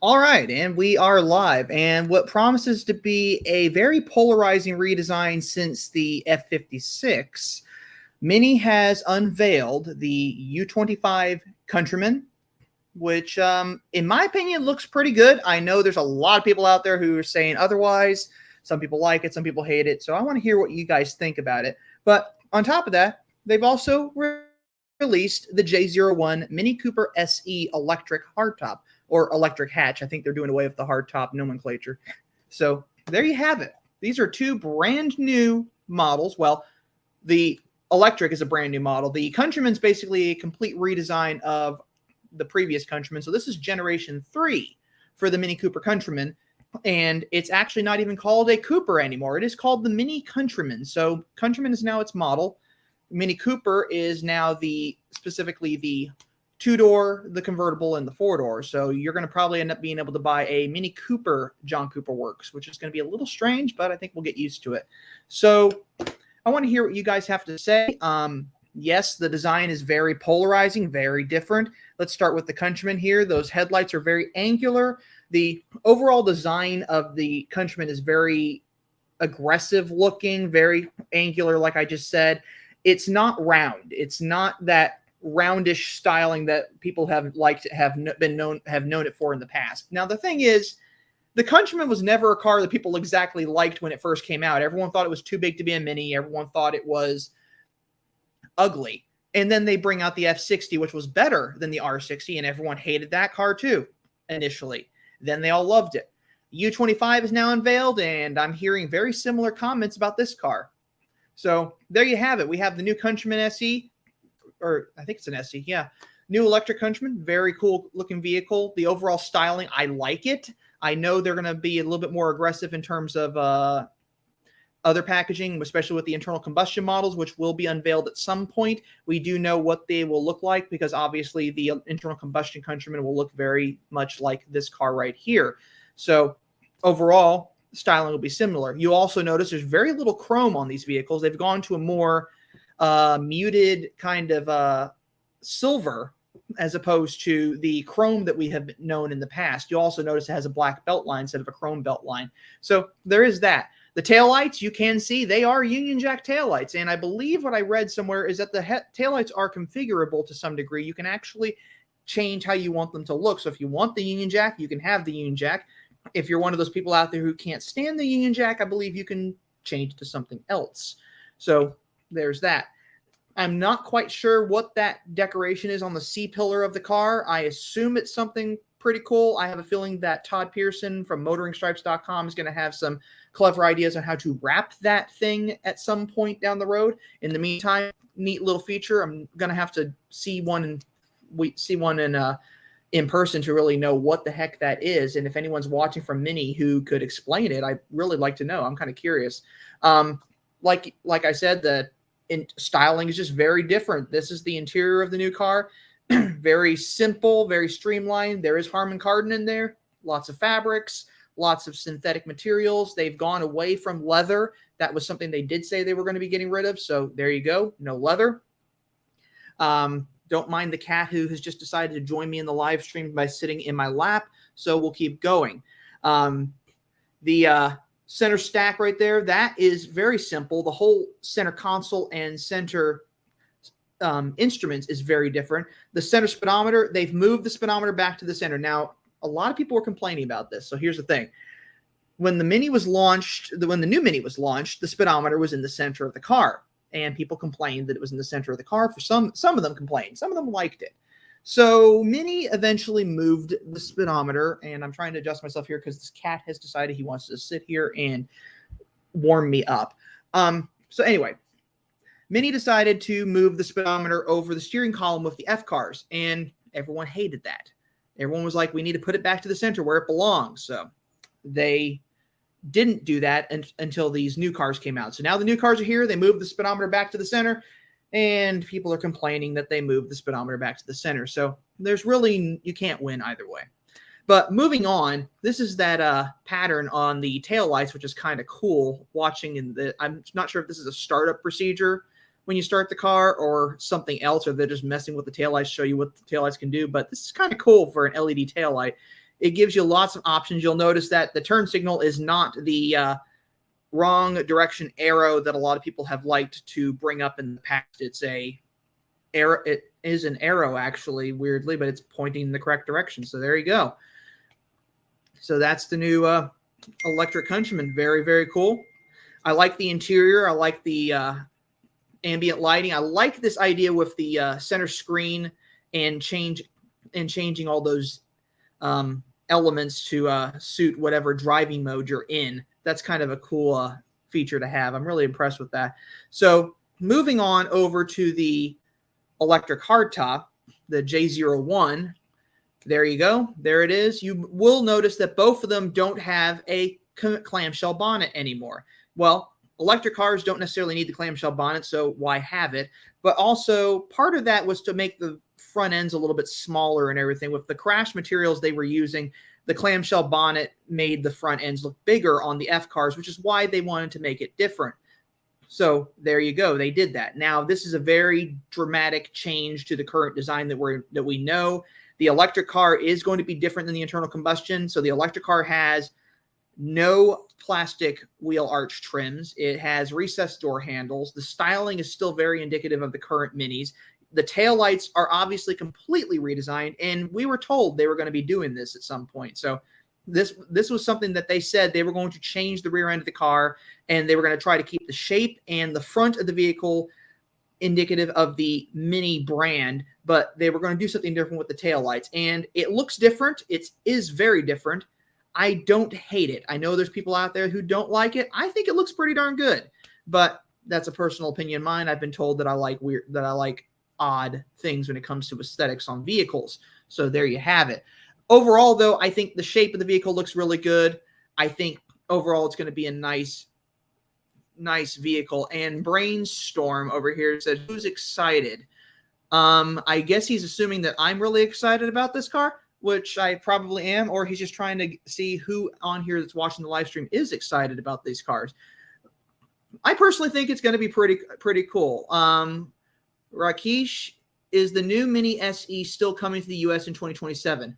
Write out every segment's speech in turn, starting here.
All right, and we are live. And what promises to be a very polarizing redesign since the F56, Mini has unveiled the U25 Countryman, which, in my opinion, looks pretty good. I know there's a lot of people out there who are saying otherwise. Some people like it, some people hate it. So I want to hear what you guys think about it. But on top of that, they've also released the J01 Mini Cooper SE electric hardtop, or electric hatch. I think they're doing away with the hardtop nomenclature. So there you have it. These are two brand new models. Well, the electric is a brand new model. The Countryman's basically a complete redesign of the previous Countryman. So this is generation 3 for the Mini Cooper Countryman. And it's actually not even called a Cooper anymore. It is called the Mini Countryman. So Countryman is now its model. Mini Cooper is now specifically the 2-door, the convertible, and the 4-door. So you're going to probably end up being able to buy a Mini Cooper John Cooper Works, which is going to be a little strange, but I think we'll get used to it. So I want to hear what you guys have to say. Yes, the design is very polarizing, very different. Let's start with the Countryman here. Those headlights are very angular. The overall design of the Countryman is very aggressive looking, very angular, like I just said. It's not round. It's not that roundish styling that people have liked, have known it for in the past. Now, the thing is, the Countryman was never a car that people exactly liked when it first came out. Everyone thought it was too big to be a Mini. Everyone thought it was ugly. And then they bring out the F60, which was better than the R60, and everyone hated that car too initially. Then they all loved it. The U25 is now unveiled, and I'm hearing very similar comments about this car. So there you have it. We have the new Countryman SE, or I think it's an SE, yeah. New electric Countryman, very cool looking vehicle. The overall styling, I like it. I know they're going to be a little bit more aggressive in terms of other packaging, especially with the internal combustion models, which will be unveiled at some point. We do know what they will look like because obviously the internal combustion Countryman will look very much like this car right here. So overall, styling will be similar. You also notice there's very little chrome on these vehicles. They've gone to a more muted kind of silver as opposed to the chrome that we have known in the past. You also notice it has a black belt line instead of a chrome belt line. So there is that. The taillights, you can see they are Union Jack taillights. And I believe what I read somewhere is that the taillights are configurable to some degree. You can actually change how you want them to look. So if you want the Union Jack, you can have the Union Jack. If you're one of those people out there who can't stand the Union Jack, I believe you can change it to something else. So there's that. I'm not quite sure what that decoration is on the C-pillar of the car. I assume it's something pretty cool. I have a feeling that Todd Pearson from motoringstripes.com is going to have some clever ideas on how to wrap that thing at some point down the road. In the meantime, neat little feature. I'm going to have to see one in person to really know what the heck that is. And if anyone's watching from Mini who could explain it, I'd really like to know. I'm kind of curious. Like I said, the styling is just very different. This is the interior of the new car. Very simple, very streamlined. There is Harman Kardon in there. Lots of fabrics, lots of synthetic materials. They've gone away from leather. That was something they did say they were going to be getting rid of. So there you go. No leather. Don't mind the cat who has just decided to join me in the live stream by sitting in my lap. So we'll keep going. The center stack right there, that is very simple. The whole center console and center instruments is very different. The center speedometer, they've moved the speedometer back to the center. Now, a lot of people were complaining about this. So here's the thing. When the Mini was launched, when the new Mini was launched, the speedometer was in the center of the car. And people complained that it was in the center of the car. For some of them complained. Some of them liked it. So Mini eventually moved the speedometer, and I'm trying to adjust myself here because this cat has decided he wants to sit here and warm me up. So anyway, Mini decided to move the speedometer over the steering column of the F cars, and everyone hated that. Everyone was like, we need to put it back to the center where it belongs. So they didn't do that until these new cars came out. So now the new cars are here. They moved the speedometer back to the center, and people are complaining that they moved the speedometer back to the center. So there's really, you can't win either way. But moving on, this is that pattern on the taillights, which is kind of cool watching. I'm not sure if this is a startup procedure when you start the car or something else, or they're just messing with the taillights, show you what the taillights can do. But this is kind of cool for an LED taillight. it gives you lots of options. You'll notice that the turn signal is not the wrong direction arrow that a lot of people have liked to bring up in the past. It's a arrow. It is an arrow, actually, weirdly, but it's pointing in the correct direction. So there you go. So that's the new electric Countryman. Very, very cool. I like the interior. I like the ambient lighting. I like this idea with the center screen and changing all those elements to suit whatever driving mode you're in. That's kind of a cool feature to have. I'm really impressed with that. So moving on over to the electric hardtop, the J01. There you go. There it is. You will notice that both of them don't have a clamshell bonnet anymore. Well, electric cars don't necessarily need the clamshell bonnet, so why have it? But also, part of that was to make the front ends a little bit smaller and everything. With the crash materials they were using, the clamshell bonnet made the front ends look bigger on the F cars, which is why they wanted to make it different. So there you go. They did that. Now, this is a very dramatic change to the current design that we know. The electric car is going to be different than the internal combustion. So the electric car has no plastic wheel arch trims. It has recessed door handles. The styling is still very indicative of the current Minis. The taillights are obviously completely redesigned, and we were told they were going to be doing this at some point. So this was something that they said they were going to change the rear end of the car, and they were going to try to keep the shape and the front of the vehicle indicative of the Mini brand, but they were going to do something different with the taillights. And it looks different. It is very different. I don't hate it. I know there's people out there who don't like it. I think it looks pretty darn good, but that's a personal opinion of mine. I've been told that I like odd things when it comes to aesthetics on vehicles. So there you have it. Overall, though, I think the shape of the vehicle looks really good. I think overall it's going to be a nice vehicle. And Brainstorm over here said, who's excited? I guess he's assuming that I'm really excited about this car, which I probably am, or he's just trying to see who on here that's watching the live stream is excited about these cars. I personally think it's going to be pretty cool. Rakesh, is the new Mini SE still coming to the U.S. in 2027?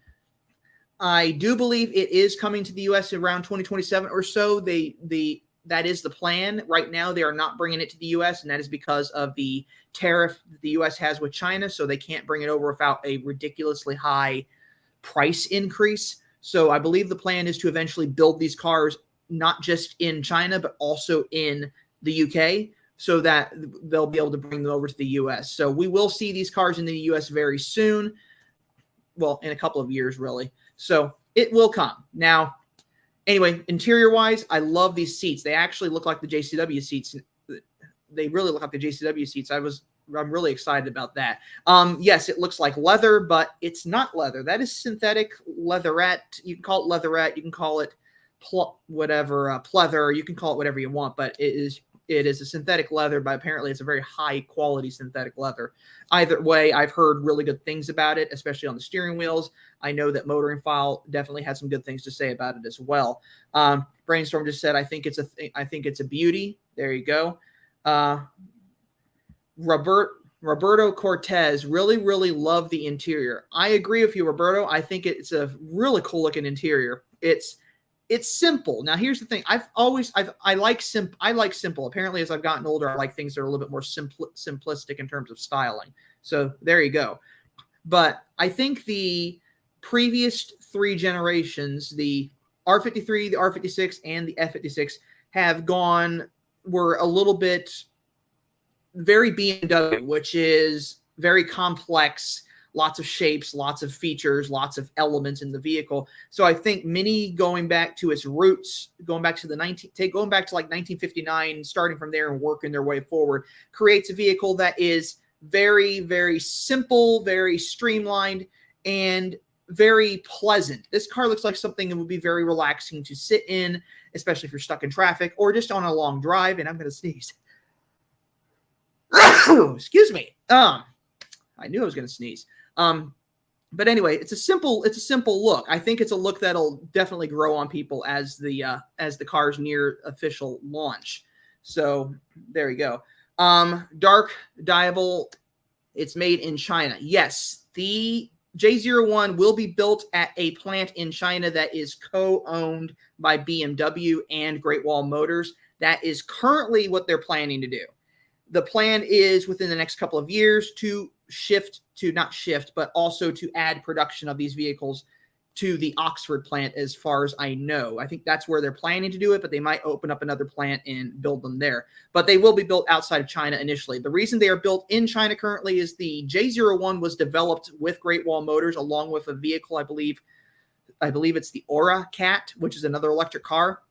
I do believe it is coming to the U.S. around 2027 or so. That is the plan. Right now, they are not bringing it to the U.S., and that is because of the tariff that the U.S. has with China, so they can't bring it over without a ridiculously high price increase. So I believe the plan is to eventually build these cars not just in China, but also in the UK, so that they'll be able to bring them over to the US. So we will see these cars in the US very soon. Well, in a couple of years, really. So it will come. Now, anyway, interior-wise, I love these seats. They actually look like the JCW seats. They really look like the JCW seats. I'm really excited about that. Yes, it looks like leather, but it's not leather. That is synthetic leatherette. You can call it leatherette. You can call it pleather. You can call it whatever you want, but it is a synthetic leather, but apparently it's a very high-quality synthetic leather. Either way, I've heard really good things about it, especially on the steering wheels. I know that Motoring File definitely has some good things to say about it as well. Brainstorm just said, I think it's a beauty. There you go. Roberto Cortez, really love the interior. I agree with you, Roberto. I think it's a really cool looking interior. It's simple. Now, here's the thing. I like simple. Apparently, as I've gotten older, I like things that are a little bit more simplistic in terms of styling. So there you go. But I think the previous three generations, the R53, the R56, and the F56, were a little bit very BMW, which is very complex, lots of shapes, lots of features, lots of elements in the vehicle. So I think Mini, going back to its roots, going back to like 1959, starting from there and working their way forward, creates a vehicle that is very, very simple, very streamlined, and very pleasant. This car looks like something that would be very relaxing to sit in, especially if you're stuck in traffic or just on a long drive. And I'm going to sneeze. Excuse me. I knew I was going to sneeze. But anyway, it's a simple look. I think it's a look that'll definitely grow on people as the cars near official launch. So there you go. Dark Diable, it's made in China. Yes, the J01 will be built at a plant in China that is co-owned by BMW and Great Wall Motors. That is currently what they're planning to do. The plan is within the next couple of years to but also to add production of these vehicles to the Oxford plant, as far as I know. I think that's where they're planning to do it, but they might open up another plant and build them there. But they will be built outside of China initially. The reason they are built in China currently is the J01 was developed with Great Wall Motors along with a vehicle, I believe it's the Aura Cat, which is another electric car.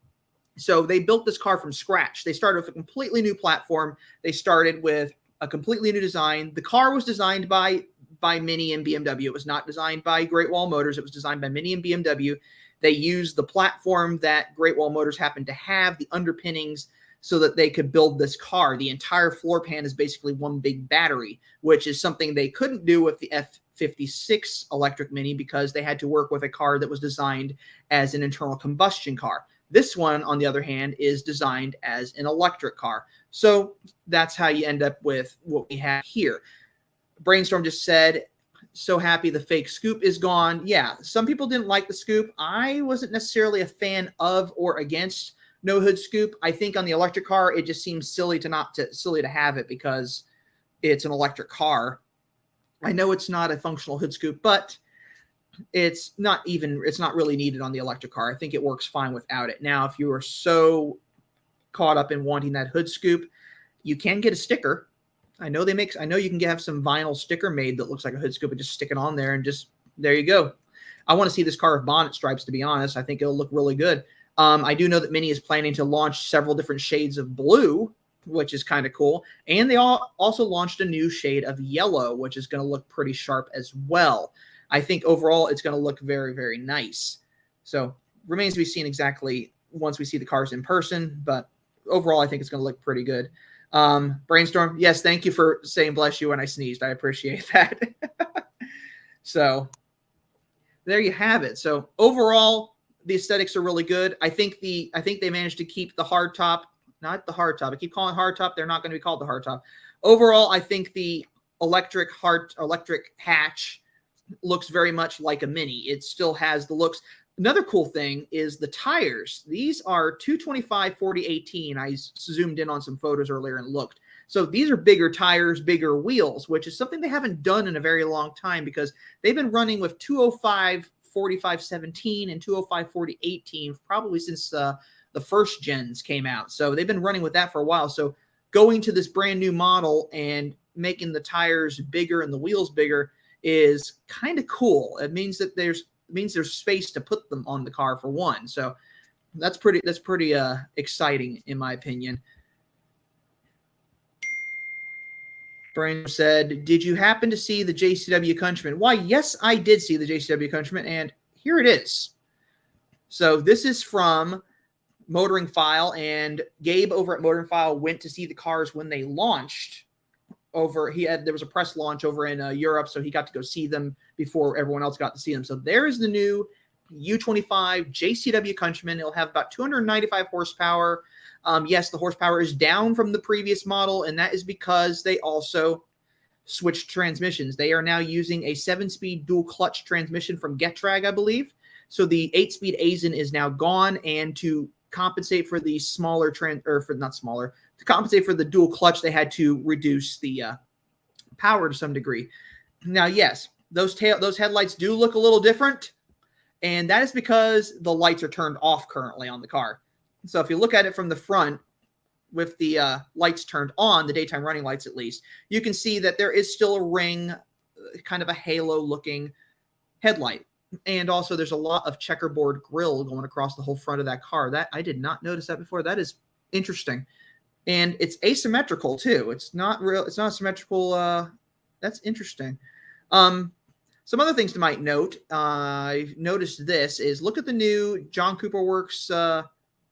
So they built this car from scratch. They started with a completely new platform. They started with a completely new design. The car was designed by Mini and BMW. It was not designed by Great Wall Motors. It was designed by Mini and BMW. They used the platform that Great Wall Motors happened to have, the underpinnings, so that they could build this car. The entire floor pan is basically one big battery, which is something they couldn't do with the F56 electric Mini because they had to work with a car that was designed as an internal combustion car. This one, on the other hand, is designed as an electric car. So that's how you end up with what we have here. Brainstorm just said, so happy the fake scoop is gone. Yeah, some people didn't like the scoop. I wasn't necessarily a fan of or against no hood scoop. I think on the electric car, it just seems silly to have it because it's an electric car. I know it's not a functional hood scoop, but it's not really needed on the electric car. I think it works fine without it. Now, if you are so caught up in wanting that hood scoop, you can get a sticker. I know you can have some vinyl sticker made that looks like a hood scoop and just stick it on there and just, there you go. I want to see this car with bonnet stripes, to be honest. I think it'll look really good. I do know that Mini is planning to launch several different shades of blue, which is kind of cool. And they also launched a new shade of yellow, which is going to look pretty sharp as well. I think overall it's going to look very, very nice. So remains to be seen exactly once we see the cars in person, but overall I think it's going to look pretty good. Brainstorm, yes, thank you for saying bless you when I sneezed. I appreciate that. So there you have it. So overall, the aesthetics are really good. I think they managed to keep the hardtop, not the hardtop. I keep calling it hardtop. They're not going to be called the hardtop. Overall, I think the electric hatch looks very much like a Mini. It still has the looks. Another cool thing is the tires. These are 225 40/18. I zoomed in on some photos earlier and looked. So these are bigger tires, bigger wheels, which is something they haven't done in a very long time because they've been running with 205 45/17 and 205 40/18 probably since the first gens came out. So they've been running with that for a while. So going to this brand new model and making the tires bigger and the wheels bigger is kind of cool. It means that there's space to put them on the car for one. So that's pretty exciting in my opinion. Brian said, did you happen to see the JCW Countryman? Why, yes, I did see the JCW Countryman, and here it is. So this is from Motoring File, and Gabe over at Motoring File went to see the cars when they launched. There was a press launch over in Europe, so he got to go see them before everyone else got to see them. So there is the new U25 JCW Countryman. It'll have about 295 horsepower. Yes, the horsepower is down from the previous model, and that is because they also switched transmissions. They are now using a 7-speed dual clutch transmission from Getrag, I believe. So the 8-speed Aisin is now gone, and to compensate for the to compensate for the dual clutch, they had to reduce the power to some degree. Now, yes, those headlights do look a little different, and that is because the lights are turned off currently on the car. So if you look at it from the front with the lights turned on, the daytime running lights at least, you can see that there is still a ring, kind of a halo-looking headlight. And also there's a lot of checkerboard grille going across the whole front of that car. That I did not notice that before. That is interesting. And it's asymmetrical too. It's not symmetrical. That's interesting. Some other things to might note. I've noticed this is look at the new John Cooper Works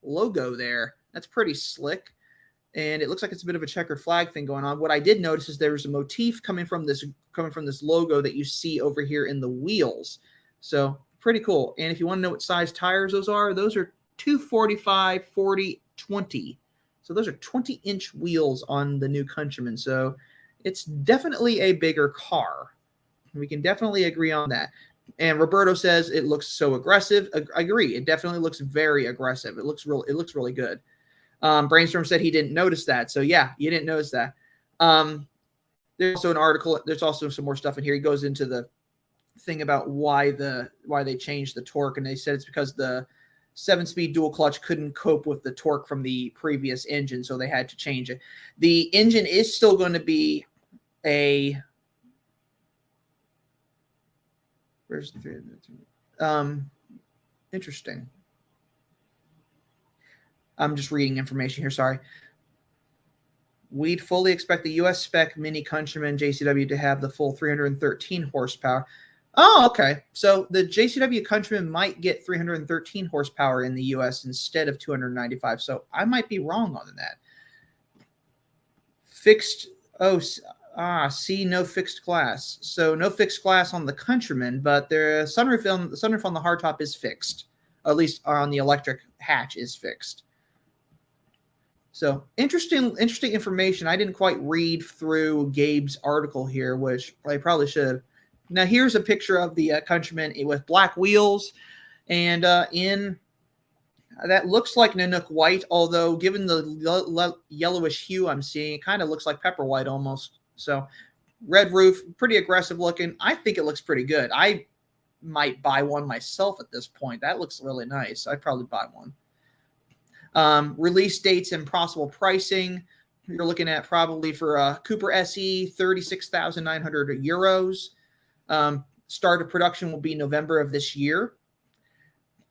logo there. That's pretty slick. And it looks like it's a bit of a checkered flag thing going on. What I did notice is there's a motif coming from this logo that you see over here in the wheels. So pretty cool. And if you want to know what size tires those are 245 40/20. So those are 20-inch wheels on the new Countryman. So it's definitely a bigger car. We can definitely agree on that. And Roberto says it looks so aggressive. I agree. It definitely looks very aggressive. It looks really good. Brainstorm said he didn't notice that. So yeah, you didn't notice that. There's also an article. There's also some more stuff in here. He goes into the thing about why they changed the torque, and they said it's because the 7-speed dual clutch couldn't cope with the torque from the previous engine, so they had to change it. The engine is still going to be a where's the interesting. I'm just reading information here. Sorry. We'd fully expect the US spec Mini Countryman JCW to have the full 313 horsepower. Oh, okay. So the JCW Countryman might get 313 horsepower in the US instead of 295. So I might be wrong on that. Fixed. See, no fixed glass. So no fixed glass on the Countryman, but the sunroof on the hardtop is fixed. At least on the electric hatch is fixed. So interesting information. I didn't quite read through Gabe's article here, which I probably should. Now here's a picture of the Countryman with black wheels, and in that looks like Nanook white, although given the yellowish hue I'm seeing, it kind of looks like pepper white almost. So red roof, pretty aggressive looking. I think it looks pretty good. I might buy one myself at this point. That looks really nice. I'd probably buy one. Release dates and possible pricing. You're looking at probably for a Cooper SE, 36,900 euros. Start of production will be November of this year.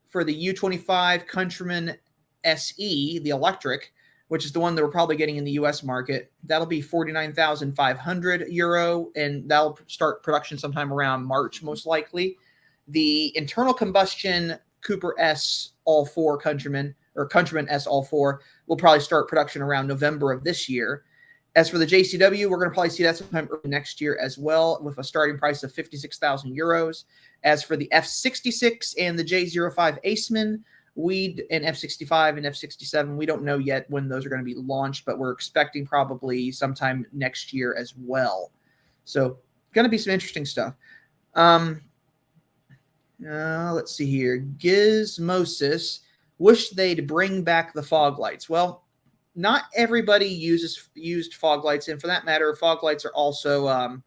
For the U25 Countryman SE, the electric, which is the one that we're probably getting in the US market, that'll be 49,500 euro, and that'll start production sometime around March, most likely. The internal combustion Cooper S All-4 Countryman, or Countryman S All-4, will probably start production around November of this year. As for the JCW, we're going to probably see that sometime early next year as well, with a starting price of 56,000 euros. As for the F66 and the J05 Aceman, and F65 and F67, we don't know yet when those are going to be launched, but we're expecting probably sometime next year as well. So, going to be some interesting stuff. Let's see here. Gizmosis wish they'd bring back the fog lights. Well, not everybody used fog lights, and for that matter, fog lights are also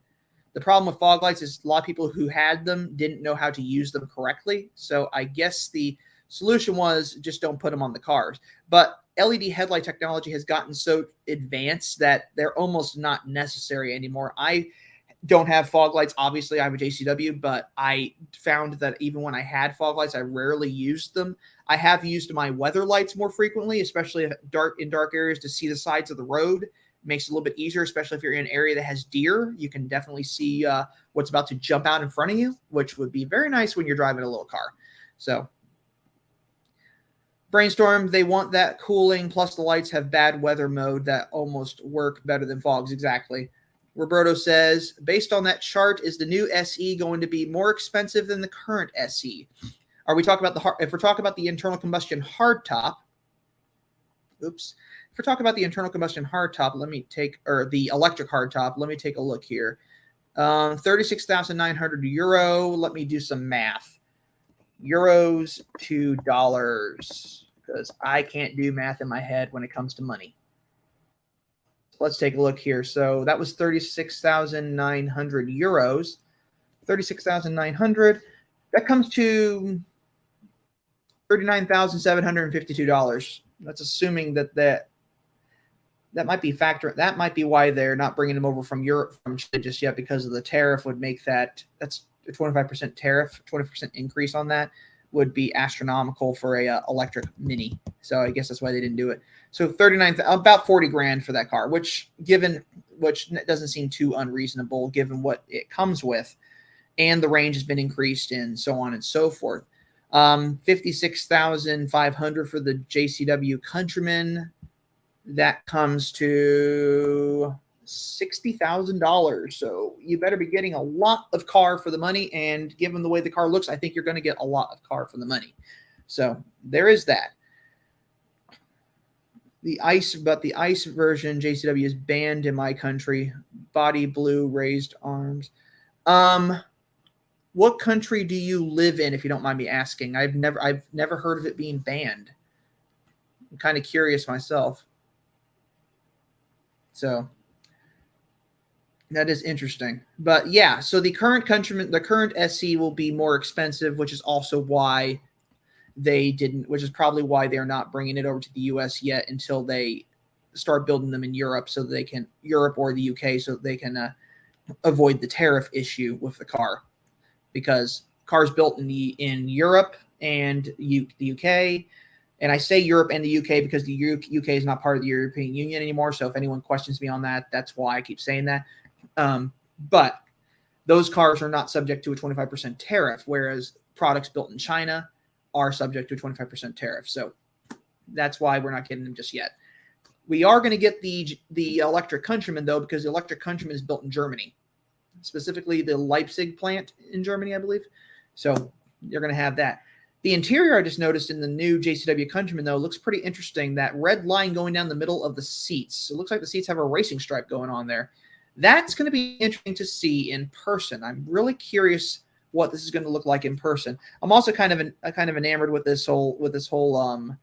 the problem with fog lights is a lot of people who had them didn't know how to use them correctly. So I guess the solution was just don't put them on the cars. But LED headlight technology has gotten so advanced that they're almost not necessary anymore. I don't have fog lights. Obviously, I have a JCW, but I found that even when I had fog lights, I rarely used them. I have used my weather lights more frequently, especially in dark areas to see the sides of the road. It makes it a little bit easier, especially if you're in an area that has deer. You can definitely see what's about to jump out in front of you, which would be very nice when you're driving a little car. So, Brainstorm, they want that cooling, plus the lights have bad weather mode that almost work better than fogs. Exactly. Roberto says, based on that chart, is the new SE going to be more expensive than the current SE? Are we talking about if we're talking about the internal combustion hardtop? Oops. If we're talking about the internal combustion hardtop, or the electric hardtop, let me take a look here. 36,900 euro. Let me do some math. Euros to dollars, because I can't do math in my head when it comes to money. Let's take a look here. So that was 36,900 euros. 36,900. That comes to $39,752. That's assuming that might be that might be why they're not bringing them over from Europe from Chile just yet, because of the tariff would make that's a 25% tariff, 20% increase on that would be astronomical for a electric Mini. So I guess that's why they didn't do it. So about 40 grand for that car, which doesn't seem too unreasonable given what it comes with, and the range has been increased and so on and so forth. 56,500 for the JCW Countryman. That comes to $60,000. So you better be getting a lot of car for the money. And given the way the car looks, I think you're going to get a lot of car for the money. So there is that. The ice version JCW is banned in my country. Body blue, raised arms. what country do you live in, if you don't mind me asking? I've never heard of it being banned. I'm kind of curious myself. So that is interesting. But yeah, so the current Countryman, the current SC will be more expensive, which is also why they didn't, which is probably why they're not bringing it over to the US yet until they start building them in Europe, so they can, Europe or the UK, so they can avoid the tariff issue with the car, because cars built in Europe and the UK, and I say Europe and the UK because the UK is not part of the European Union anymore. So if anyone questions me on that, that's why I keep saying that. But those cars are not subject to a 25% tariff, whereas products built in China are subject to a 25% tariff. So that's why we're not getting them just yet. We are going to get the electric Countryman, though, because the electric Countryman is built in Germany, specifically the Leipzig plant in Germany, I believe. So you're going to have that. The interior, I just noticed in the new JCW Countryman, though, looks pretty interesting. That red line going down the middle of the seats. It looks like the seats have a racing stripe going on there. That's going to be interesting to see in person. I'm really curious what this is going to look like in person. I'm also kind of enamored with this whole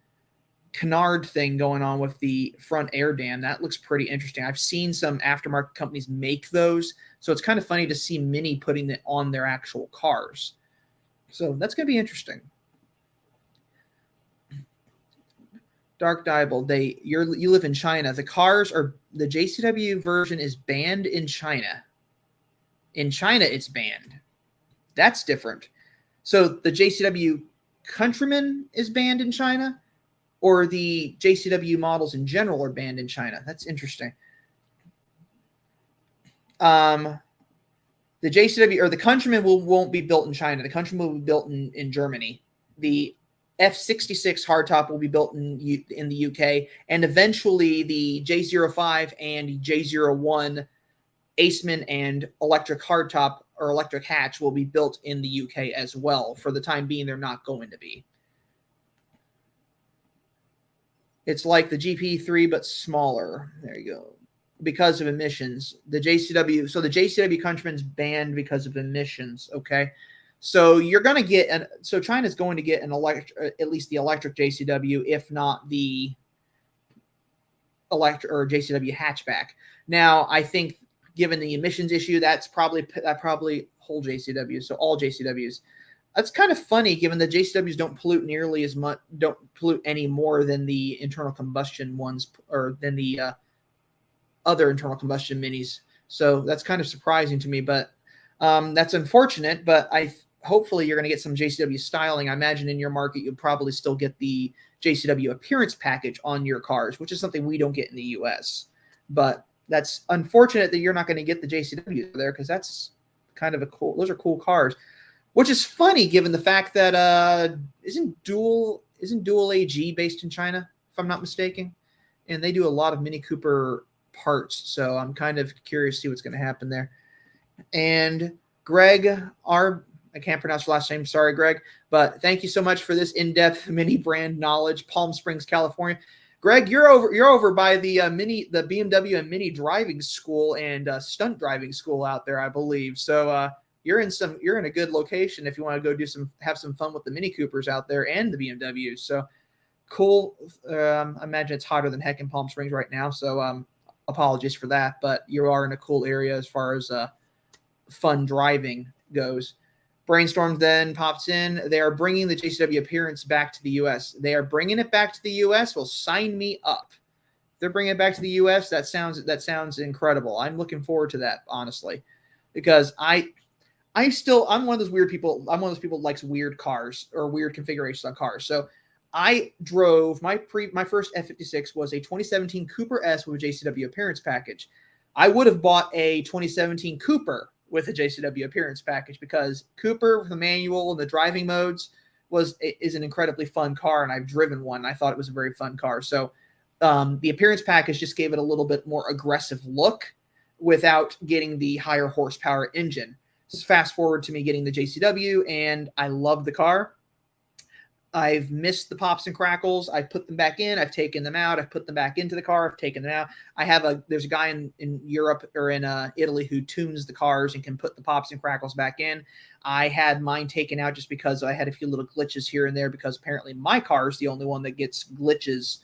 canard thing going on with the front air dam. That looks pretty interesting. I've seen some aftermarket companies make those, so it's kind of funny to see Mini putting it on their actual cars. So that's going to be interesting. Dark Diable, you live in China. The JCW version is banned in China. In China, it's banned. That's different. So the JCW Countryman is banned in China, or the JCW models in general are banned in China? That's interesting. The JCW or the Countryman won't be built in China. The Countryman will be built in Germany. The F66 hardtop will be built in the UK, and eventually the J05 and J01 Aceman and electric hardtop or electric hatch will be built in the UK as well. For the time being, they're not going to be. It's like the GP3, but smaller. There you go. Because of emissions. The JCW Countryman's banned because of emissions. Okay. So you're going to get so China's going to get at least the electric JCW, if not the electric or JCW hatchback. Now, I think given the emissions issue, that probably whole JCW. So all JCWs. That's kind of funny, given the JCWs don't pollute nearly as much, don't pollute any more than the internal combustion ones, or than the other internal combustion minis. So that's kind of surprising to me, but that's unfortunate. But hopefully you're going to get some JCW styling. I imagine in your market you'll probably still get the JCW appearance package on your cars, which is something we don't get in the US. But that's unfortunate that you're not going to get the JCW there, because that's kind of those are cool cars. Which is funny given the fact that isn't Dual AG based in China, if I'm not mistaken, and they do a lot of Mini Cooper parts. So I'm kind of curious to see what's going to happen there. And Greg, I can't pronounce your last name, sorry, Greg, but thank you so much for this in-depth Mini brand knowledge. Palm Springs, California. Greg, you're over by the BMW and Mini driving school and stunt driving school out there, I believe. So you're in a good location if you want to go have some fun with the Mini Coopers out there and the BMWs. So cool. I imagine it's hotter than heck in Palm Springs right now. So apologies for that, but you are in a cool area as far as fun driving goes. Brainstorm then pops in. They are bringing the JCW appearance back to the U.S. They are bringing it back to the U.S. Well, sign me up. If they're bringing it back to the U.S. That sounds incredible. I'm looking forward to that, honestly, because I'm one of those weird people. I'm one of those people that likes weird cars or weird configurations on cars. So I drove my first F56 was a 2017 Cooper S with a JCW appearance package. I would have bought a 2017 Cooper with a JCW appearance package, because Cooper with the manual and the driving modes is an incredibly fun car, and I've driven one. I thought it was a very fun car. So the appearance package just gave it a little bit more aggressive look without getting the higher horsepower engine. Fast forward to me getting the JCW, and I love the car. I've missed the pops and crackles. I've put them back in. I've taken them out. I've put them back into the car. I've taken them out. There's a guy in Europe or in Italy who tunes the cars and can put the pops and crackles back in. I had mine taken out just because I had a few little glitches here and there, because apparently my car is the only one that gets glitches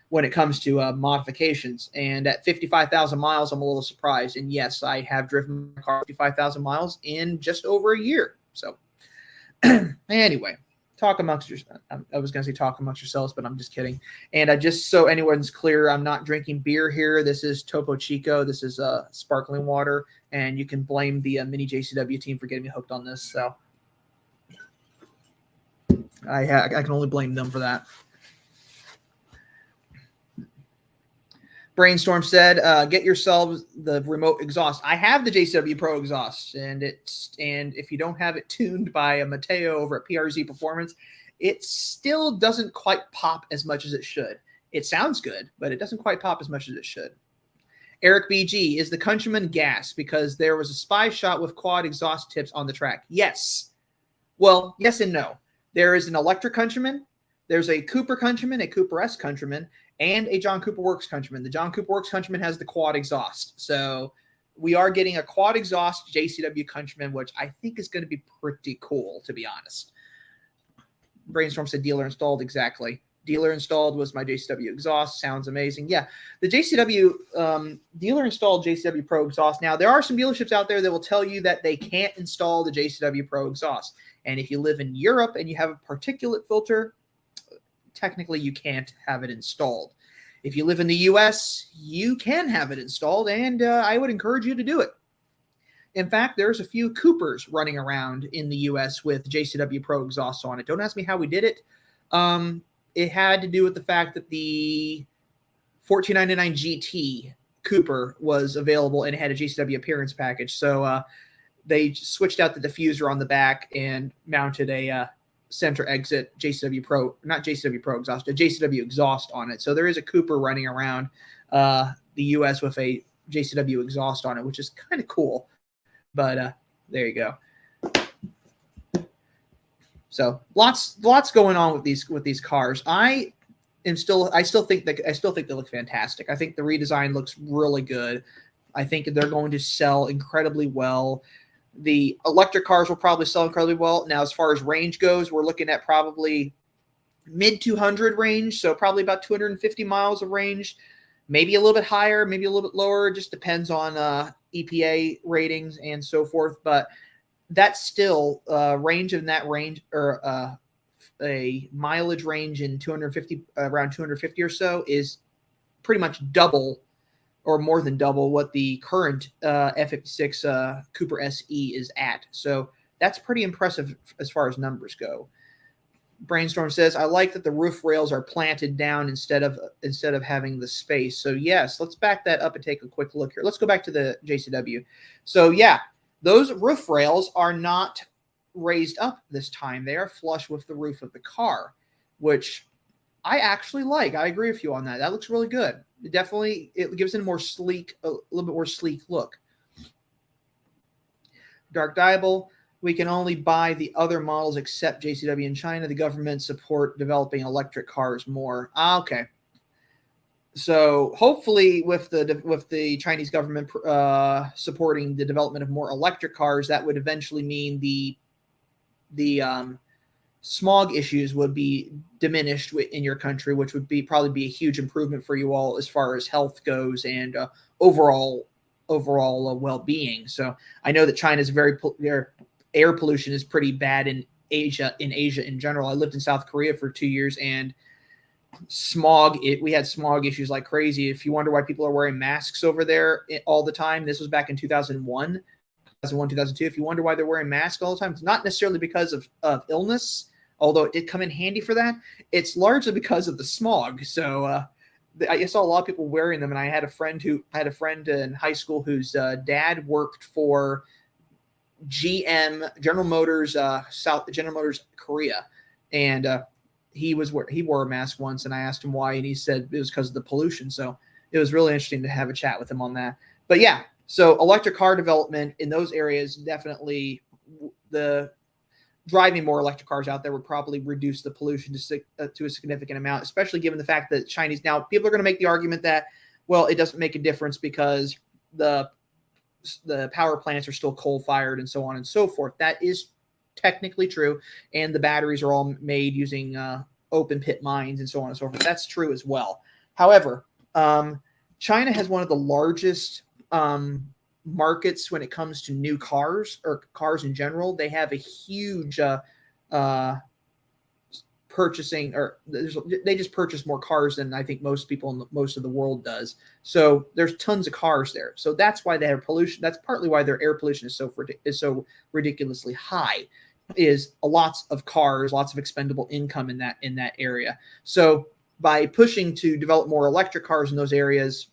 when it comes to modifications. And at 55,000 miles, I'm a little surprised. And yes, I have driven my car 55,000 miles in just over a year. So anyway, talk amongst yourselves. I was going to say talk amongst yourselves, but I'm just kidding. And just so anyone's clear, I'm not drinking beer here. This is Topo Chico. This is sparkling water. And you can blame the Mini JCW team for getting me hooked on this. So I can only blame them for that. Brainstorm said, get yourselves the remote exhaust. I have the JCW Pro exhaust, and if you don't have it tuned by a Mateo over at PRZ Performance, it still doesn't quite pop as much as it should. It sounds good, but it doesn't quite pop as much as it should. Eric BG, is the Countryman gas because there was a spy shot with quad exhaust tips on the track? Yes. Well, yes and no. There is an electric Countryman. There's a Cooper Countryman, a Cooper S Countryman, and a John Cooper Works Countryman. The John Cooper Works Countryman has the quad exhaust. So we are getting a quad exhaust JCW Countryman, which I think is going to be pretty cool, to be honest. Brainstorm said dealer installed. Exactly. Dealer installed was my JCW exhaust. Sounds amazing. Yeah, the JCW dealer installed JCW Pro exhaust. Now, there are some dealerships out there that will tell you that they can't install the JCW Pro exhaust. And if you live in Europe and you have a particulate filter, technically you can't have it installed. If you live in the US, you can have it installed, and I would encourage you to do it. In fact, there's a few Coopers running around in the US with JCW Pro exhausts on it. Don't ask me how we did it. It had to do with the fact that the 1499 GT Cooper was available and it had a JCW appearance package. So they switched out the diffuser on the back and mounted a center exit JCW Pro, not JCW Pro exhaust, a JCW exhaust on it. So there is a Cooper running around the US with a JCW exhaust on it, which is kind of cool. But there you go. So lots going on with these cars. I still think they look fantastic. I think the redesign looks really good. I think they're going to sell incredibly well. The electric cars will probably sell incredibly well. Now, as far as range goes, we're looking at probably mid 200 range, so probably about 250 miles of range, maybe a little bit higher, maybe a little bit lower. It just depends on EPA ratings and so forth. But that's still range in that range, or a mileage range in 250, around 250 or so, is pretty much double or more than double what the current F56 Cooper SE is at. So that's pretty impressive as far as numbers go. Brainstorm says, I like that the roof rails are planted down instead of having the space. So yes, let's back that up and take a quick look here. Let's go back to the JCW. So yeah, those roof rails are not raised up this time. They are flush with the roof of the car, which I actually like. I agree with you on that. That looks really good. It gives it a little bit more sleek look. Dark Diable, we can only buy the other models except JCW in China. The government support developing electric cars more. Okay. So hopefully with the Chinese government supporting the development of more electric cars, that would eventually mean the smog issues would be diminished in your country, which would probably be a huge improvement for you all as far as health goes and overall well-being. So I know that China's their air pollution is pretty bad in Asia in general. I lived in South Korea for 2 years, and we had smog issues like crazy. If you wonder why people are wearing masks over there all the time, this was back in 2001, 2002. If you wonder why they're wearing masks all the time, it's not necessarily because of illness, although it did come in handy for that. It's largely because of the smog. So I saw a lot of people wearing them, and I had a friend in high school whose dad worked for General Motors Korea, and he wore a mask once, and I asked him why, and he said it was because of the pollution. So it was really interesting to have a chat with him on that. But yeah, so electric car development in those areas, definitely the driving more electric cars out there would probably reduce the pollution to a significant amount, especially given the fact that Chinese, now people are going to make the argument that, well, it doesn't make a difference because the power plants are still coal fired and so on and so forth. That is technically true. And the batteries are all made using open pit mines and so on and so forth. That's true as well. However, China has one of the largest markets when it comes to new cars or cars in general. They have a huge purchasing, or they just purchase more cars than I think most people in most of the world does. So there's tons of cars there. So that's why they have pollution. That's partly why their air pollution is so ridiculously high. Is lots of cars, lots of expendable income in that area. So by pushing to develop more electric cars in those areas,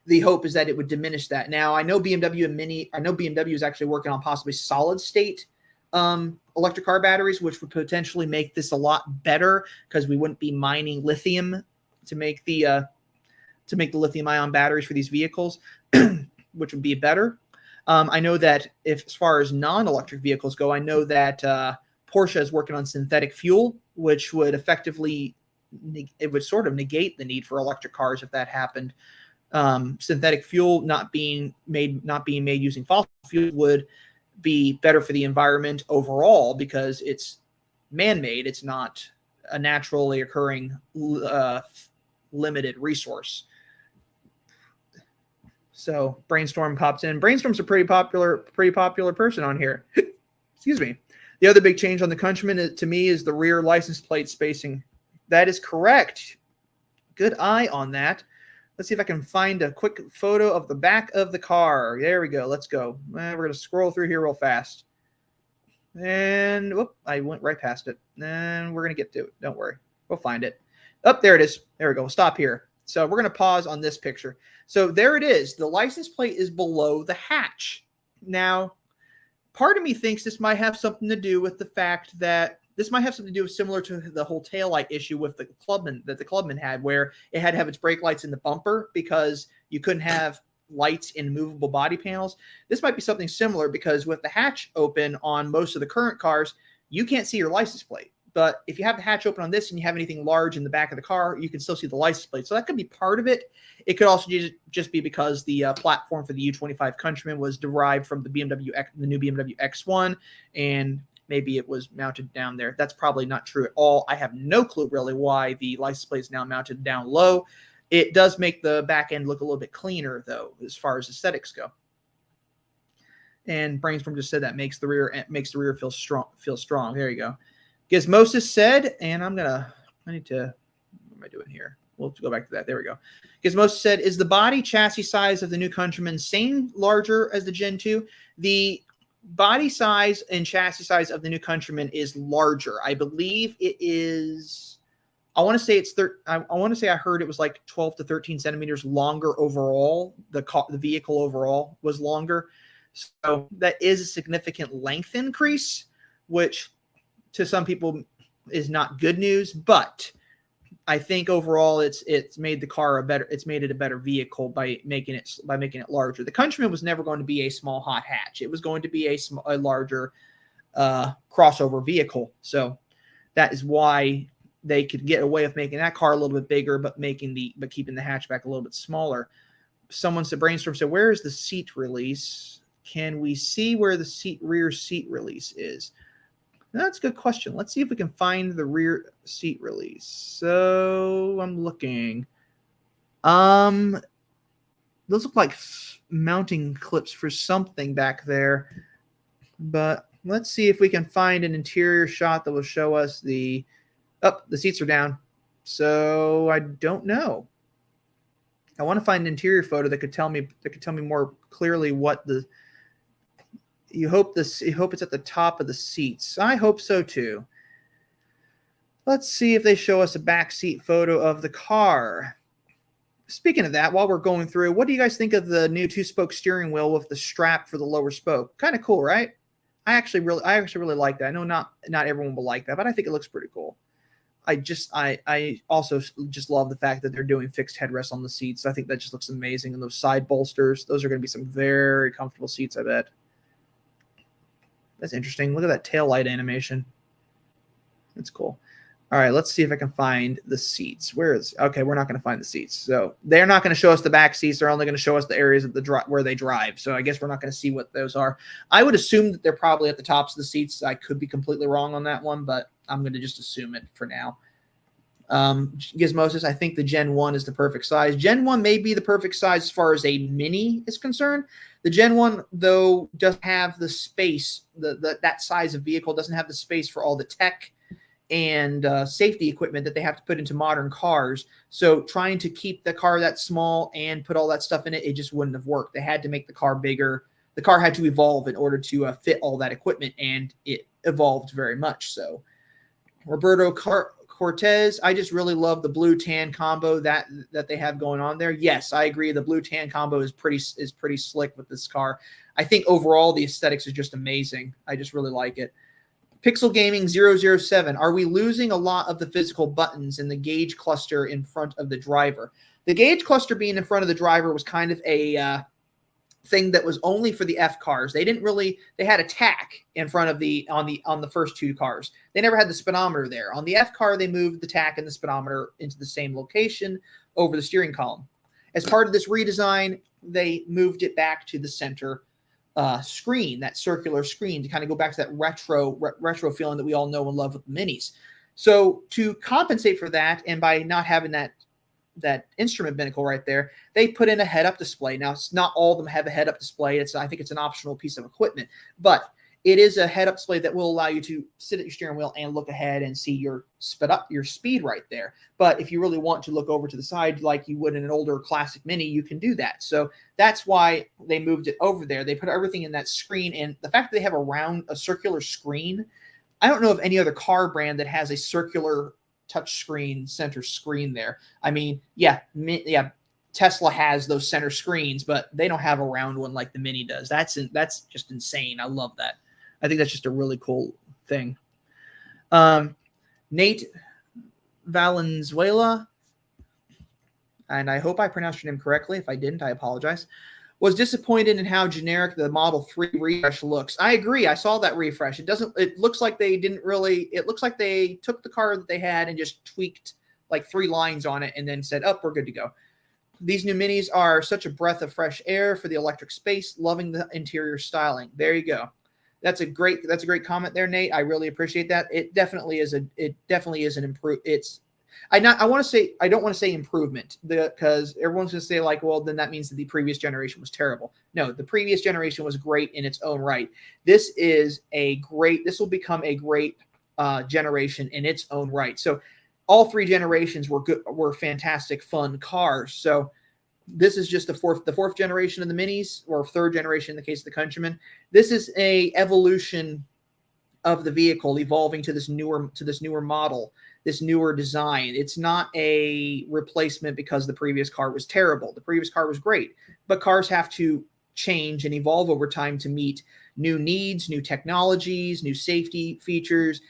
the hope is that it would diminish that. Now, I know BMW is actually working on possibly solid state electric car batteries, which would potentially make this a lot better because we wouldn't be mining lithium to make the lithium ion batteries for these vehicles, which would be better. I know that as far as non-electric vehicles go, I know that Porsche is working on synthetic fuel, which would effectively, it would sort of negate the need for electric cars if that happened. Synthetic fuel not being made using fossil fuel would be better for the environment overall because it's man-made. It's not a naturally occurring limited resource. So Brainstorm pops in. Brainstorm's a pretty popular person on here. Excuse me. The other big change on the Countryman to me is the rear license plate spacing. That is correct. Good eye on that. Let's see if I can find a quick photo of the back of the car. There we go. Let's go. We're going to scroll through here real fast. And whoop, I went right past it. And we're going to get to it. Don't worry. We'll find it. Oh, there it is. There we go. We'll stop here. So we're going to pause on this picture. So there it is. The license plate is below the hatch. Now, part of me thinks this might have something to do with the fact that this might have something to do with similar to the whole taillight issue with the Clubman had, where it had to have its brake lights in the bumper because you couldn't have lights in movable body panels. This might be something similar because with the hatch open on most of the current cars, you can't see your license plate. But if you have the hatch open on this and you have anything large in the back of the car, you can still see the license plate. So that could be part of it. It could also just be because the platform for the U25 Countryman was derived from the new BMW X1, and maybe it was mounted down there. That's probably not true at all. I have no clue really why the license plate is now mounted down low. It does make the back end look a little bit cleaner, though, as far as aesthetics go. And Brainstorm just said that makes the rear feel strong. There you go. Gizmosis said, and what am I doing here? We'll go back to that. There we go. Gizmosis said, is the body chassis size of the new Countryman larger as the Gen 2? The body size and chassis size of the new Countryman is larger. I believe it is, I want to say I heard it was like 12 to 13 centimeters longer overall. The vehicle overall was longer. So that is a significant length increase, which to some people is not good news, but I think overall it's made the car a better vehicle by making it larger. The Countryman was never going to be a small hot hatch. It was going to be a larger crossover vehicle. So that is why they could get away with making that car a little bit bigger, but keeping the hatchback a little bit smaller. Someone said, Brainstorm said, where is the seat release? Can we see where the rear seat release is? That's a good question. Let's see if we can find the rear seat release. So I'm looking. Those look like mounting clips for something back there. But let's see if we can find an interior shot that will show us the seats are down. So I don't know. I want to find an interior photo that could tell me more clearly what the. You hope it's at the top of the seats. I hope so too. Let's see if they show us a back seat photo of the car. Speaking of that, while we're going through, what do you guys think of the new 2-spoke steering wheel with the strap for the lower spoke? Kind of cool, right? I actually really like that. I know not everyone will like that, but I think it looks pretty cool. I also just love the fact that they're doing fixed headrests on the seats. I think that just looks amazing. And those side bolsters, those are going to be some very comfortable seats, I bet. That's interesting. Look at that tail light animation. That's cool. All right, let's see if I can find the seats. Where is? Okay, we're not going to find the seats. So they're not going to show us the back seats. They're only going to show us the areas of the where they drive. So I guess we're not going to see what those are. I would assume that they're probably at the tops of the seats. I could be completely wrong on that one, but I'm going to just assume it for now. Gizmosis, I think the Gen 1 is the perfect size. Gen 1 may be the perfect size as far as a Mini is concerned. The Gen 1, though, doesn't have the space. That size of vehicle doesn't have the space for all the tech and safety equipment that they have to put into modern cars. So trying to keep the car that small and put all that stuff in it, it just wouldn't have worked. They had to make the car bigger. The car had to evolve in order to fit all that equipment, and it evolved very much so. Roberto Cortez, I just really love the blue tan combo that they have going on there. Yes, I agree. The blue tan combo is pretty slick with this car. I think overall the aesthetics is just amazing. I just really like it. Pixel Gaming 007. Are we losing a lot of the physical buttons in the gauge cluster in front of the driver? The gauge cluster being in front of the driver was kind of a thing that was only for the F cars. They didn't really, they had a tack in front of on the first two cars. They never had the speedometer there. On the F car, they moved the tack and the speedometer into the same location over the steering column. As part of this redesign, they moved it back to the center screen, that circular screen, to kind of go back to that retro feeling that we all know and love with the minis. So to compensate for that, and by not having that instrument binnacle right there, they put in a head-up display. Now, it's not all of them have a head-up display. I think it's an optional piece of equipment, but it is a head-up display that will allow you to sit at your steering wheel and look ahead and see your speed right there. But if you really want to look over to the side like you would in an older classic Mini, you can do that. So that's why they moved it over there. They put everything in that screen, and the fact that they have a circular screen, I don't know of any other car brand that has a circular touch screen center screen there. I mean, yeah, Tesla has those center screens, but they don't have a round one like the Mini does. That's just insane. I love that. I think that's just a really cool thing. Nate Valenzuela, and I hope I pronounced your name correctly. If I didn't, I apologize. Was disappointed in how generic the Model 3 refresh looks. I agree. I saw that refresh. It looks like they didn't really, it looks like they took the car that they had and just tweaked like 3 lines on it and then said, oh, we're good to go. These new Minis are such a breath of fresh air for the electric space. Loving the interior styling. There you go. That's a great comment there, Nate. I really appreciate that. It definitely is an improvement. I don't want to say improvement, because everyone's going to say like, well, then that means that the previous generation was terrible. No, the previous generation was great in its own right. This will become a great generation in its own right. So all 3 generations were fantastic, fun cars. So this is just the fourth generation of the Minis, or 3rd generation in the case of the Countryman. This is a evolution of the vehicle evolving to this newer model, this newer design. It's not a replacement because the previous car was terrible. The previous car was great, but cars have to change and evolve over time to meet new needs, new technologies, new safety features,